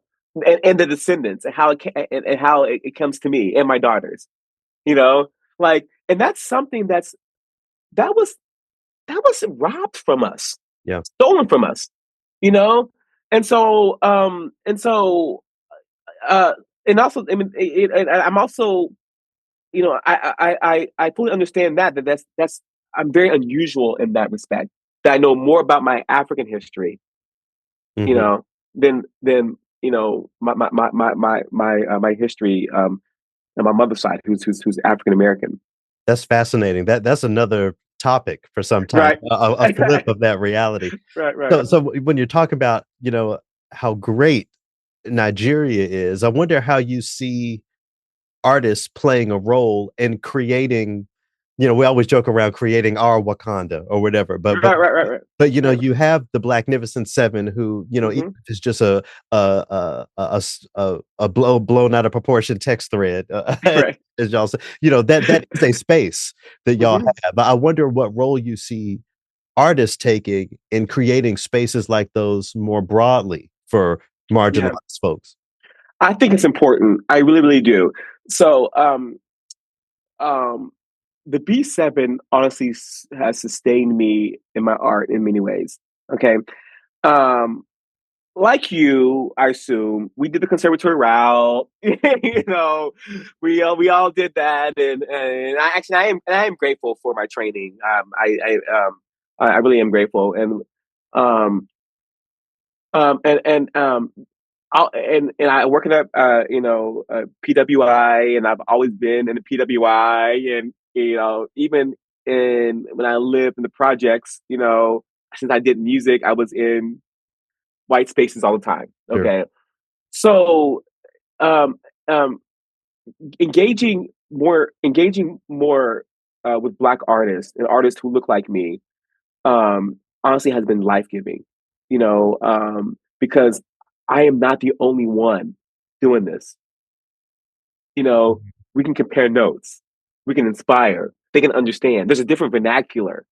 and the descendants and how and how it comes to me and my daughters, you know, and that's something that was that was robbed from us, yeah. stolen from us, you know, and so um and so uh and also I mean and I'm also I fully understand that's I'm very unusual in that respect. That I know more about my African history, you Hmm. know, than my history on my mother's side, who's African American. That's fascinating. That's another topic for some time. Right. A flip of that reality. Right. Right. So when you're talking about, how great Nigeria is, I wonder how you see artists playing a role in creating, we always joke around creating our Wakanda or whatever, but Right. Right. Right. Right. Right. you have the Black Magnificent Seven who, even Hmm. if it's just a blown out of proportion text thread, Right. as y'all say, that is a space that y'all Hmm. have. But I wonder what role you see artists taking in creating spaces like those more broadly for Yeah. marginalized folks. I think it's important. I really, really do. So, um, the B7 honestly has sustained me in my art in many ways. Okay. Um, like you, I assume we did the conservatory route. We all did that, and I am grateful for my training. I really am grateful, um and I work at PWI, and I've always been in the PWI, and even in when I lived in the projects, since I did music, I was in white spaces all the time. Sure. Okay, so um, um, engaging more with Black artists and artists who look like me, honestly has been life giving. because I am not the only one doing this. You know, we can compare notes, we can inspire, they can understand. There's a different vernacular.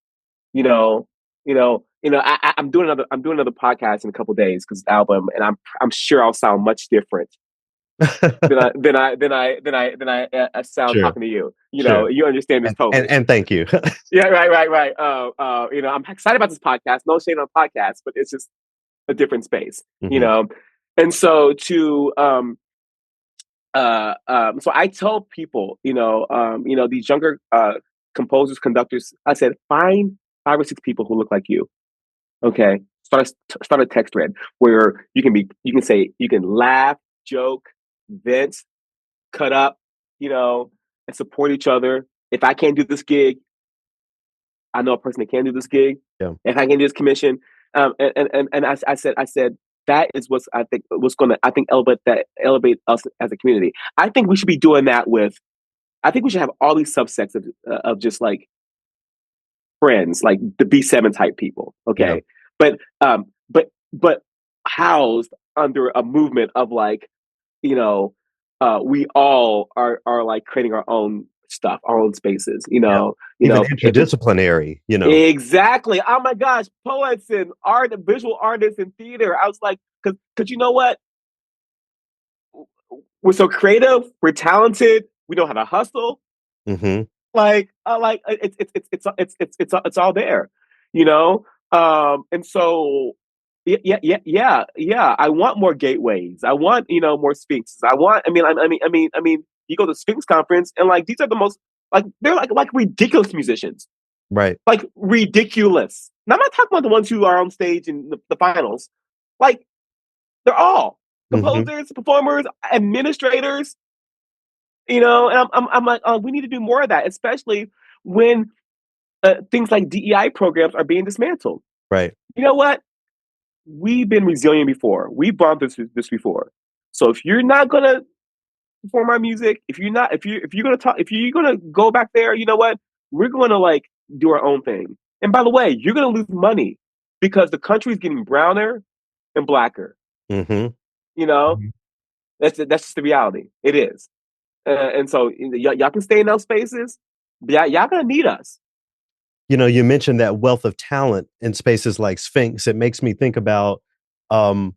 You know, I'm doing another podcast in a couple of days because album, and I'm sure I'll sound much different than I sound Sure, talking to you. sure. You understand this totally. And thank you. Yeah, right. I'm excited about this podcast. No shade on podcasts, but it's just a different space. Hmm. And so so I tell people, these younger composers, conductors. I said, find 5 or 6 people who look like you. Okay, start a text thread where you can laugh, joke, vent, cut up, and support each other. If I can't do this gig, I know a person that can do this gig. Yeah. If I can do this commission, and I said that is what's going to, I think, elevate us as a community. I think we should be doing that with. I think we should have all these subsets of just like friends, like the B7 type people. Yeah. Okay, but housed under a movement of like, you know, we all are like creating our own stuff, our own spaces. Yeah. Even interdisciplinary, Exactly. Oh my gosh, poets and visual artists and theater. I was like, because you know what? We're so creative. We're talented. We know how to hustle. Hmm. Like it's all there, you know. And so yeah. I want more gateways. I want more sphinxes. I mean, you go to the Sphinx conference and like these are the most like they're like ridiculous musicians, Right. like ridiculous. Now I'm not talking about the ones who are on stage in the finals. Like they're all Hmm. composers, performers, administrators, and I'm like, we need to do more of that, especially when things like DEI programs are being dismantled. Right. You know what? We've been resilient before. We've bumped this before. So if you're not gonna perform our music, if you're gonna talk, if you're gonna go back there, you know what? We're gonna like do our own thing. And by the way, you're gonna lose money because the country's getting browner and blacker. Hmm. You know, that's just the reality. It is. And so y'all can stay in those spaces. But y'all gonna need us. You mentioned that wealth of talent in spaces like Sphinx. It makes me think about um,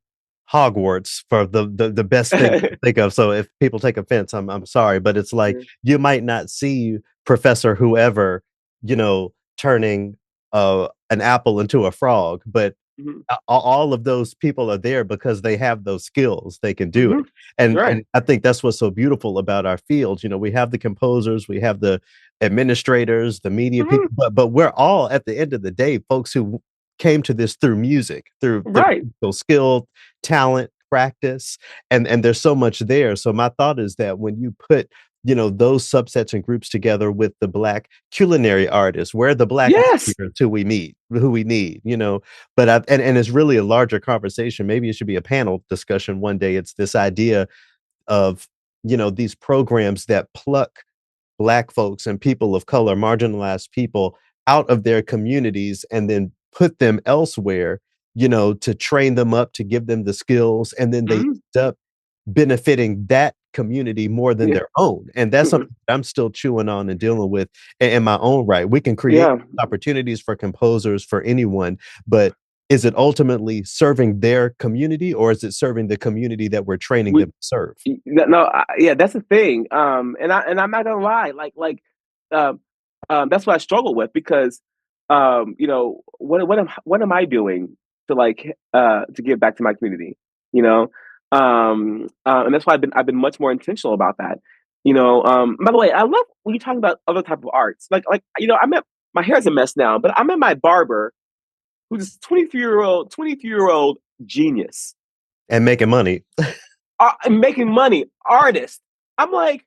Hogwarts for the best thing to think of. So if people take offense, I'm sorry, but it's like you might not see Professor whoever, turning an apple into a frog, but Mhm. all of those people are there because they have those skills. They can do Mhm. it. and Right. and I think that's what's so beautiful about our field. We have the composers, we have the administrators, the media Mhm. people, but we're all, at the end of the day, folks who came to this through music, through Right. skill, talent, practice, and there's so much there. So my thought is that when you put those subsets and groups together with the Black culinary artists, where the Black Yes. marketers who we need, but and it's really a larger conversation. Maybe it should be a panel discussion one day. It's this idea of these programs that pluck Black folks and people of color, marginalized people, out of their communities and then put them elsewhere, to train them up, to give them the skills, and then they Mhm. end up benefiting that community more than Yeah. their own. And that's something that I'm still chewing on and dealing with in my own right. We can create Yeah. opportunities for composers, for anyone, but is it ultimately serving their community, or is it serving the community that we're training We them to serve? no, yeah, that's the thing. And I'm not gonna lie, um, that's what I struggle with because, what am I doing to to give back to my community? You know, and that's why I've been much more intentional about that. By the way, I love when you talk about other type of arts. I'm at my hair's a mess now, but I'm at my barber, who's a 23-year old genius, And making money. making money, artist. I'm like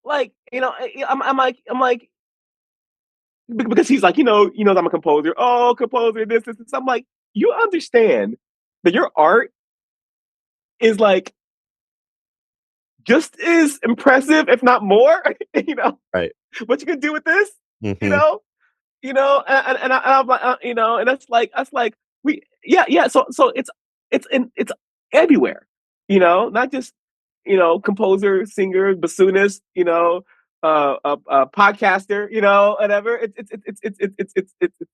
I'm like because he's like I'm a composer. Oh, composer, this. I'm like, you understand that your art is like just as impressive, if not more. you know Right. what you can do with this. You Hmm. know, I'm like, and that's like we yeah. So it's it's everywhere. Not just composer, singer, bassoonist, podcaster, whatever.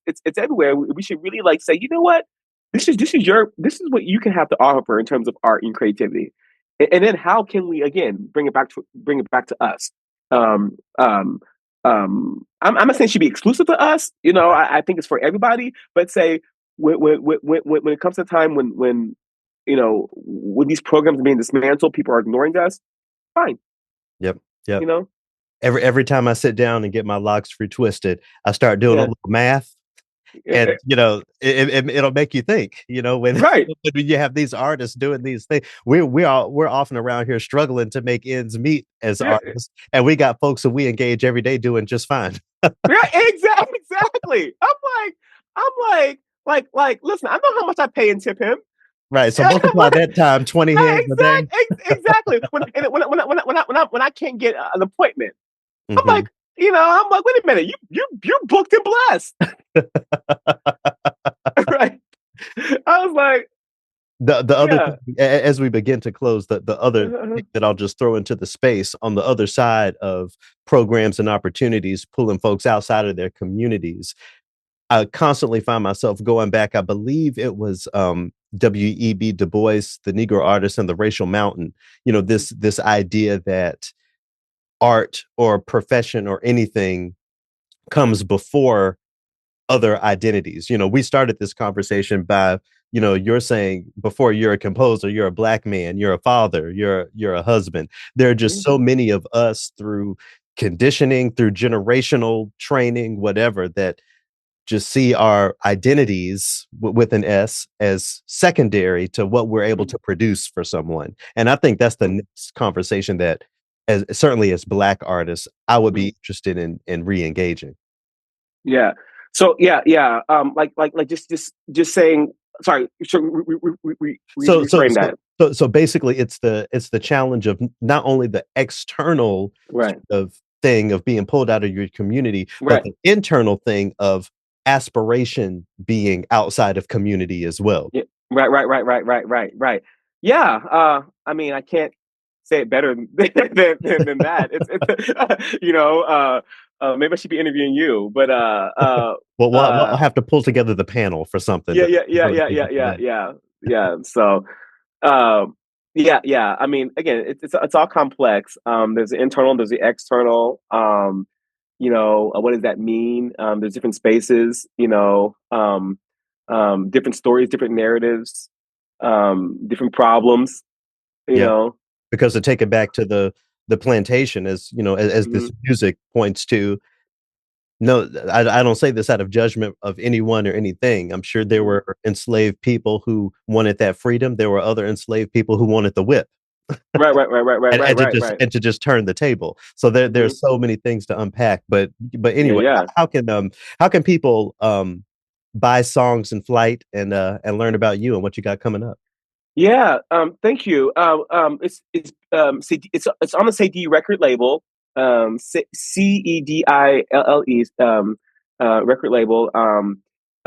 It's everywhere. We should really like say, you know what, this is what you can have to offer in terms of art and creativity, and then how can we again bring it back to us. Um, um, I'm not saying it should be exclusive to us. I think it's for everybody. But say when it comes to time when these programs are being dismantled, people are ignoring us. Fine, Yep. Yep. you know. Every time I sit down and get my locks retwisted, I start doing a Yeah, little math, and it'll make you think. When right. when you have these artists doing these things, we're often around here struggling to make ends meet as Yeah, artists, and we got folks that we engage every day doing just fine. yeah, exactly. I'm like, listen. I know how much I pay and tip him. Right. So multiply that time 20 heads a day. Exactly. When I can't get an appointment, I'm Hmm. like, wait a minute, you booked and blessed, right? I was like, The other yeah, thing, as we begin to close, the other thing that I'll just throw into the space on the other side of programs and opportunities, pulling folks outside of their communities, I constantly find myself going back. I believe it was W.E.B. Du Bois, the Negro artist, and the Racial Mountain. This idea that art or profession or anything comes before other identities. We started this conversation by, you're saying before you're a composer, you're a black man, you're a father, you're a husband. There are just so many of us through conditioning, through generational training, whatever, that just see our identities with an S as secondary to what we're able to produce for someone. And I think that's the next conversation that, as certainly as black artists, I would be interested in re-engaging. yeah. So yeah. Like just saying. Sorry. So So so reframe so that. so basically, it's the challenge of not only the external Right. of thing of being pulled out of your community, but Right. the internal thing of aspiration being outside of community as well. Yeah. Right. Yeah. I mean, I can't say it better than that. It's maybe I should be interviewing you, but Well, we'll have to pull together the panel for something yeah, to yeah, yeah, really yeah, dig yeah, into yeah, that. yeah, yeah. So, um, yeah. I mean, again, it's all complex. There's the internal, there's the external. What does that mean? There's different spaces. Different stories, different narratives, different problems. You Yeah, know. because to take it back to the plantation, as as this Mhm. music points to. No, I don't say this out of judgment of anyone or anything. I'm sure there Mhm. were enslaved people who wanted that freedom. There were other enslaved people who wanted the whip, Right. and to just turn the table. So Hmm. there's so many things to unpack. But Yeah, anyway, yeah. how can people buy songs in flight and learn about you and what you got coming up? Yeah, thank you. It's on the CD record label, CEDILLE, record label.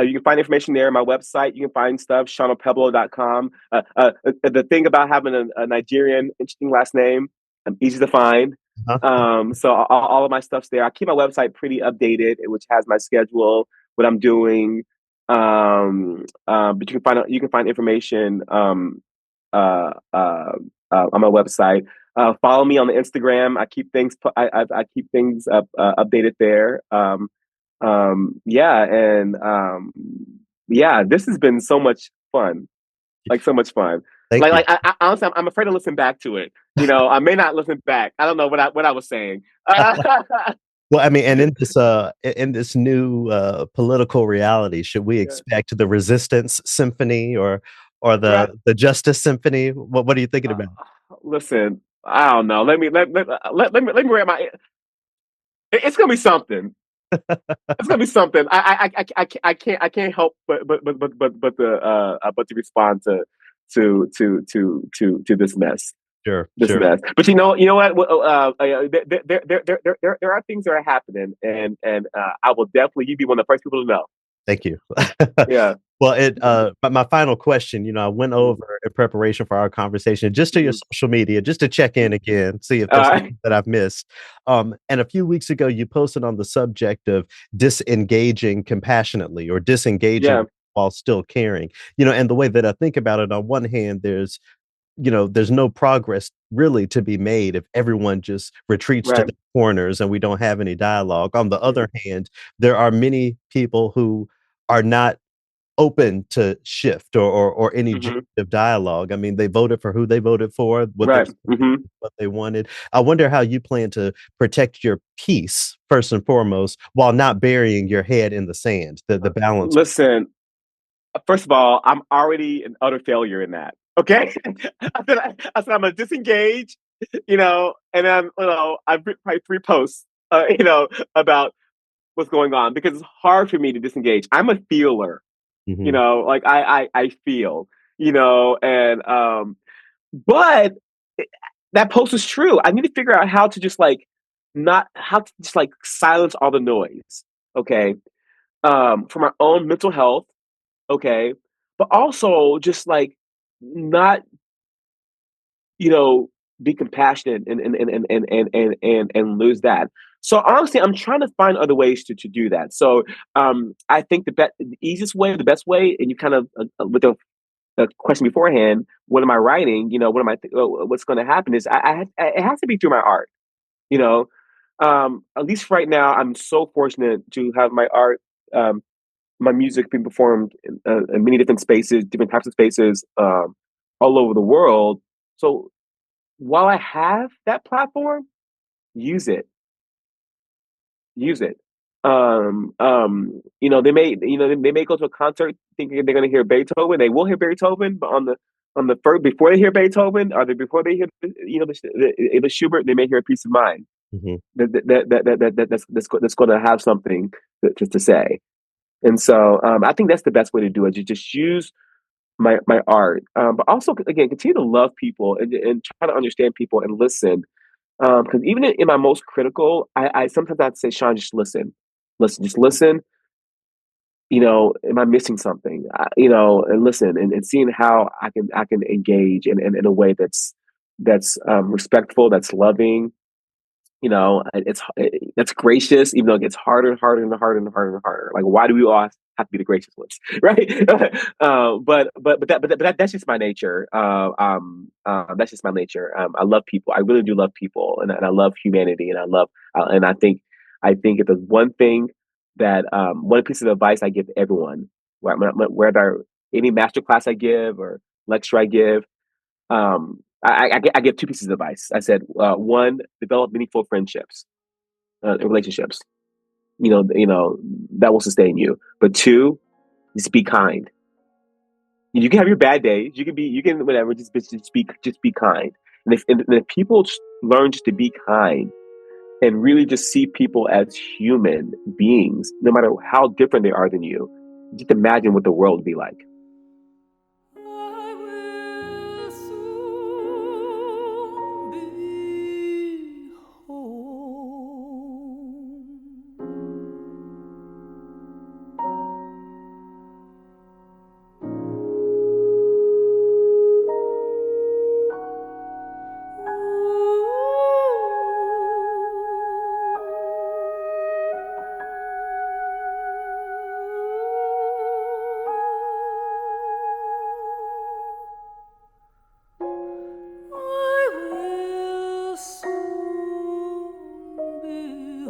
You can find information there. My website, you can find stuff, ShawnOkpebholo.com. The thing about having a Nigerian interesting last name, easy to find. Uh-huh. So all of my stuff's there. I keep my website pretty updated, which has my schedule, what I'm doing. But you can find information on my website. Follow me on the Instagram. I keep things updated there. Yeah, and yeah, this has been so much fun. Like so much fun. Thank you. Like honestly, I'm afraid to listen back to it. I may not listen back. I don't know what I was saying. Well, I mean, and in this new political reality, should we Yeah. expect the Resistance Symphony or Right. the Justice Symphony? What are you thinking Uh, about? Listen, I don't know. Let me read my. It's gonna be something. It's gonna be something. I can't help but to respond to this mess. Sure, This sure. mess. But you know what? There are things that are happening, and I will definitely you be one of the first people to know. Thank you. Yeah. Well, but my final question, I went over in preparation for our conversation just to your Mhm. social media, just to check in again, see if there's Uh, something that I've missed. And a few weeks ago, you posted on the subject of disengaging compassionately or disengaging yeah, while still caring. And the way that I think about it, on one hand, there's no progress really to be made if everyone just retreats to right. the corners and we don't have any dialogue. On the Mhm. other hand, there are many people who are not open to shift or any Mhm. generative dialogue. I mean, they voted for who they voted for, what Right. Mhm. what they wanted. I wonder how you plan to protect your peace first and foremost, while not burying your head in the sand. The balance. Listen, first of all, I'm already an utter failure in that. Okay, I said I'm gonna disengage, and then I've written probably 3 posts, about what's going on because it's hard for me to disengage. I'm a feeler, Hmm. like I feel, and but that post is true. I need to figure out how to just like not how to just like silence all the noise. Okay, for my own mental health. Okay, but also just like not you know be compassionate and lose that. So honestly, I'm trying to find other ways to do that. So I think the easiest way, the best way, and you kind of with the question beforehand, what am I writing? What am what's going to happen is it has to be through my art. You know, at least right now, I'm so fortunate to have my art, my music being performed in many different spaces, different types of spaces, all over the world. So while I have that platform, use it, use it. They may go to a concert thinking they're going to hear Beethoven. They will hear Beethoven, but on the first before they hear Beethoven, or before they hear the Schubert, they may hear a Piece of Mind Hmm. that's going to have something just to say. And so I think that's the best way to do it. You just use my art, but also again continue to love people and try to understand people and listen. Because even in my most critical, I sometimes I'd say, Sean, just listen, just listen. Am I missing something? And listen and seeing how I can engage in a way that's respectful, that's loving, that's gracious, even though it gets harder and harder and harder and harder and harder. Like, why do we all have to be the gracious ones, right? That's just my nature. That's just my nature. I love people. I really do love people, and I love humanity, and I think if there's one thing that one piece of advice I give to everyone, whether any master class I give or lecture I give, I give 2 pieces of advice. I said, one, develop meaningful friendships and relationships. That will sustain you. But 2, just be kind. You can have your bad days. You can whatever. Just be kind. And if people learn just to be kind and really just see people as human beings, no matter how different they are than you, just imagine what the world would be like. I will soon be home. I will soon be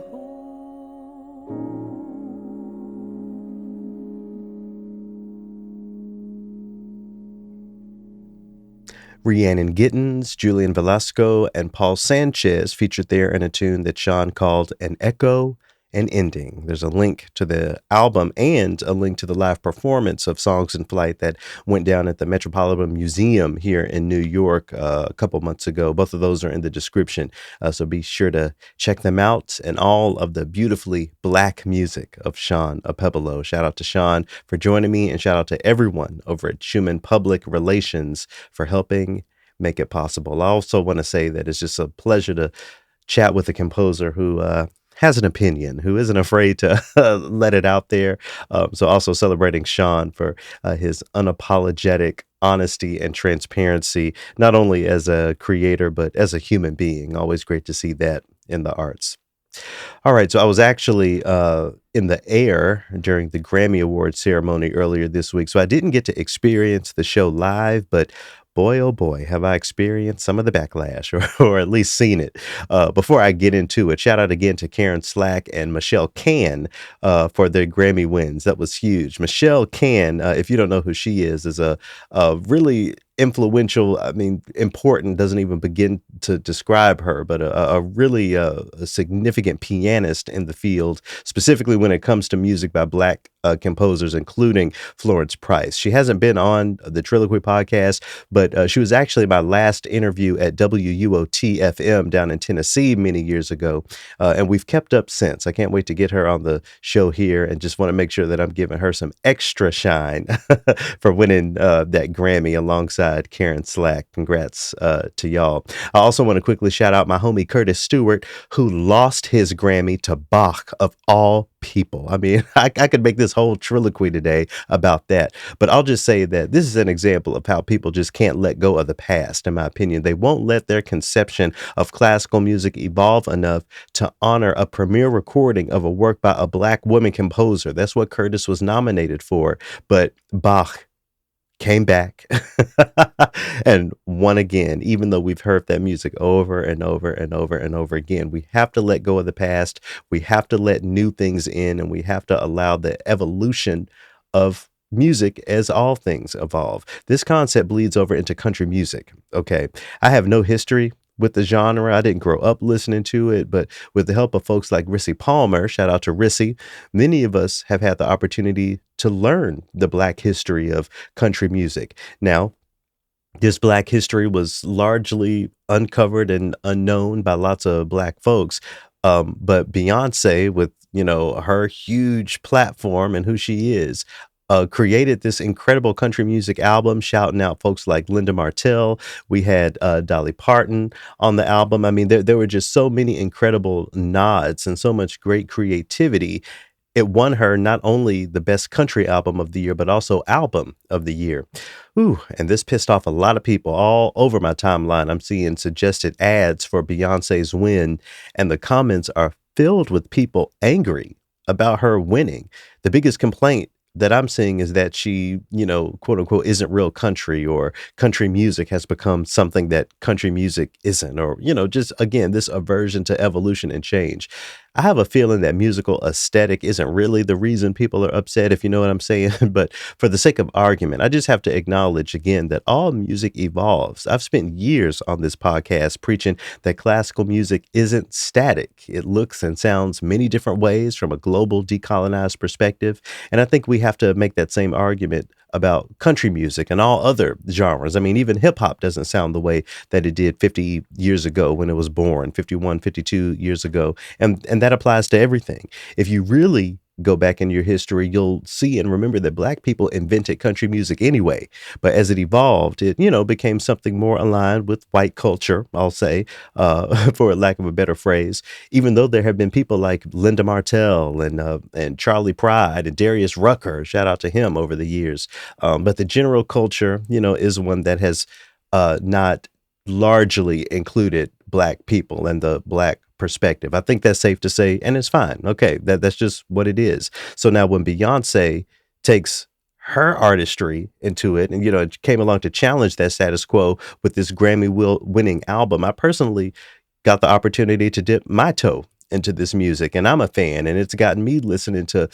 Rhiannon Gittins, Julian Velasco, and Paul Sanchez featured there in a tune that Shawn called An Echo and Ending. There's a link to the album and a link to the live performance of Songs in Flight that went down at the Metropolitan Museum here in New York a couple months ago. Both of those are in the description, so be sure to check them out, and all of the beautifully Black music of Shawn Okpebholo. Shout out to Shawn for joining me, and shout out to everyone over at Schumann Public Relations for helping make it possible. I also want to say that it's just a pleasure to chat with a composer who has an opinion, who isn't afraid to let it out there. So also celebrating Shawn for his unapologetic honesty and transparency, not only as a creator, but as a human being. Always great to see that in the arts. All right, so I was actually in the air during the Grammy Awards ceremony earlier this week, so I didn't get to experience the show live, but boy, oh boy, have I experienced some of the backlash, or at least seen it. Before I get into it, shout out again to Karen Slack and Michelle Can for their Grammy wins. That was huge. Michelle Can, if you don't know who she is a really influential, I mean, important doesn't even begin to describe her, but a really a significant pianist in the field, specifically when it comes to music by Black composers, including Florence Price. She hasn't been on the Triloquy podcast, but she was actually my last interview at WUOT FM down in Tennessee many years ago, and we've kept up since. I can't wait to get her on the show here, and just want to make sure that I'm giving her some extra shine for winning that Grammy alongside Karen Slack. Congrats to y'all. I also want to quickly shout out my homie Curtis Stewart, who lost his Grammy to Bach, of all people. I mean, I could make this whole triloquy today about that, but I'll just say that this is an example of how people just can't let go of the past, in my opinion. They won't let their conception of classical music evolve enough to honor a premiere recording of a work by a Black woman composer. That's what Curtis was nominated for, but Bach came back and won again, even though we've heard that music over and over and over and over again. We have to let go of the past. We have to let new things in, and we have to allow the evolution of music as all things evolve. This concept bleeds over into country music. Okay. I have no history with the genre. I didn't grow up listening to it, but with the help of folks like Rissy Palmer, shout out to Rissy, many of us have had the opportunity to learn the Black history of country music. Now, this Black history was largely uncovered and unknown by lots of Black folks. But Beyonce, with her huge platform and who she is, created this incredible country music album, shouting out folks like Linda Martell. We had Dolly Parton on the album. I mean, there were just so many incredible nods and so much great creativity. It won her not only the best country album of the year, but also album of the year. Ooh, and this pissed off a lot of people all over my timeline. I'm seeing suggested ads for Beyonce's win, and the comments are filled with people angry about her winning. The biggest complaint that I'm seeing is that she, quote unquote, isn't real country, or country music has become something that country music isn't, or, just again, this aversion to evolution and change. I have a feeling that musical aesthetic isn't really the reason people are upset, if you know what I'm saying. But for the sake of argument, I just have to acknowledge again that all music evolves. I've spent years on this podcast preaching that classical music isn't static. It looks and sounds many different ways from a global decolonized perspective. And I think we have to make that same argument about country music and all other genres. I mean, even hip hop doesn't sound the way that it did 50 years ago when it was born, 51, 52 years ago. And that applies to everything. If you really go back in your history, you'll see and remember that Black people invented country music anyway. But as it evolved, it, became something more aligned with white culture, I'll say, for lack of a better phrase, even though there have been people like Linda Martell and Charlie Pride and Darius Rucker, shout out to him, over the years. But the general culture, is one that has not largely included Black people and the Black perspective. I think that's safe to say, and it's fine. Okay, that's just what it is. So now when Beyonce takes her artistry into it, and it came along to challenge that status quo with this Grammy winning album, I personally got the opportunity to dip my toe into this music, and I'm a fan, and it's gotten me listening to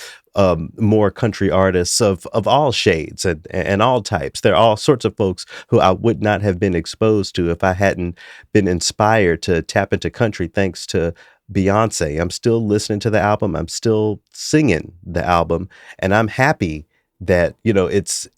more country artists of all shades and all types. There are all sorts of folks who I would not have been exposed to if I hadn't been inspired to tap into country thanks to Beyonce. I'm still listening to the album. I'm still singing the album, and I'm happy that it's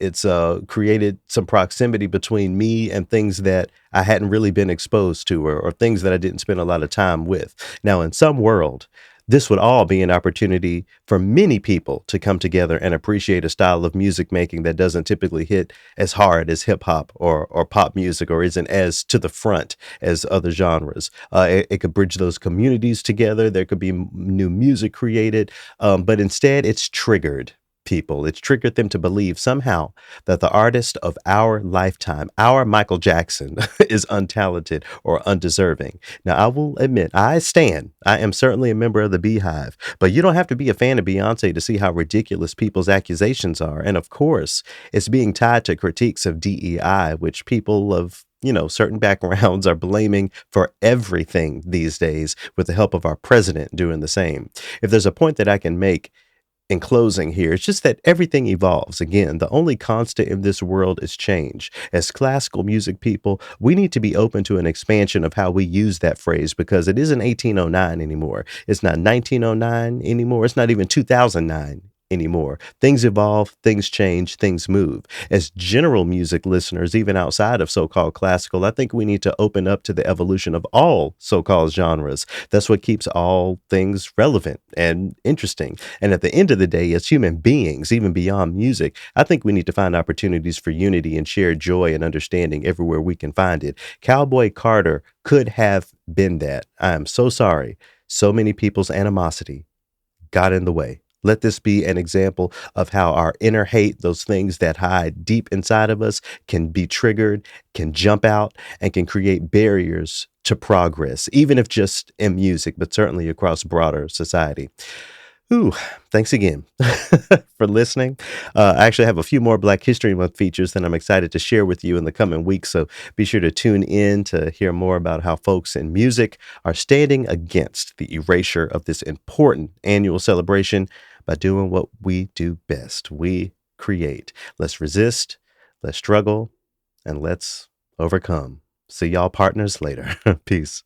created some proximity between me and things that I hadn't really been exposed to, or things that I didn't spend a lot of time with. Now, in some world, This would all be an opportunity for many people to come together and appreciate a style of music making that doesn't typically hit as hard as hip hop or pop music, or isn't as to the front as other genres. It could bridge those communities together. There could be new music created, but instead it's triggered people. It's triggered them to believe somehow that the artist of our lifetime, our Michael Jackson, is untalented or undeserving. Now, I will admit, I am certainly a member of the Beehive, but you don't have to be a fan of Beyonce to see how ridiculous people's accusations are. And of course, it's being tied to critiques of DEI, which people of certain backgrounds are blaming for everything these days, with the help of our president doing the same. If there's a point that I can make in closing here, it's just that everything evolves. Again, the only constant in this world is change. As classical music people, we need to be open to an expansion of how we use that phrase, because it isn't 1809 anymore. It's not 1909 anymore. It's not even 2009 anymore. Things evolve, things change, things move. As general music listeners, even outside of so-called classical, I think we need to open up to the evolution of all so-called genres. That's what keeps all things relevant and interesting. And at the end of the day, as human beings, even beyond music, I think we need to find opportunities for unity and shared joy and understanding everywhere we can find it. Cowboy Carter could have been that. I am so sorry. So many people's animosity got in the way. Let this be an example of how our inner hate, those things that hide deep inside of us, can be triggered, can jump out, and can create barriers to progress, even if just in music, but certainly across broader society. Ooh, thanks again for listening. I actually have a few more Black History Month features that I'm excited to share with you in the coming weeks, so be sure to tune in to hear more about how folks in music are standing against the erasure of this important annual celebration by doing what we do best. We create. Let's resist, let's struggle, and let's overcome. See y'all partners later. Peace.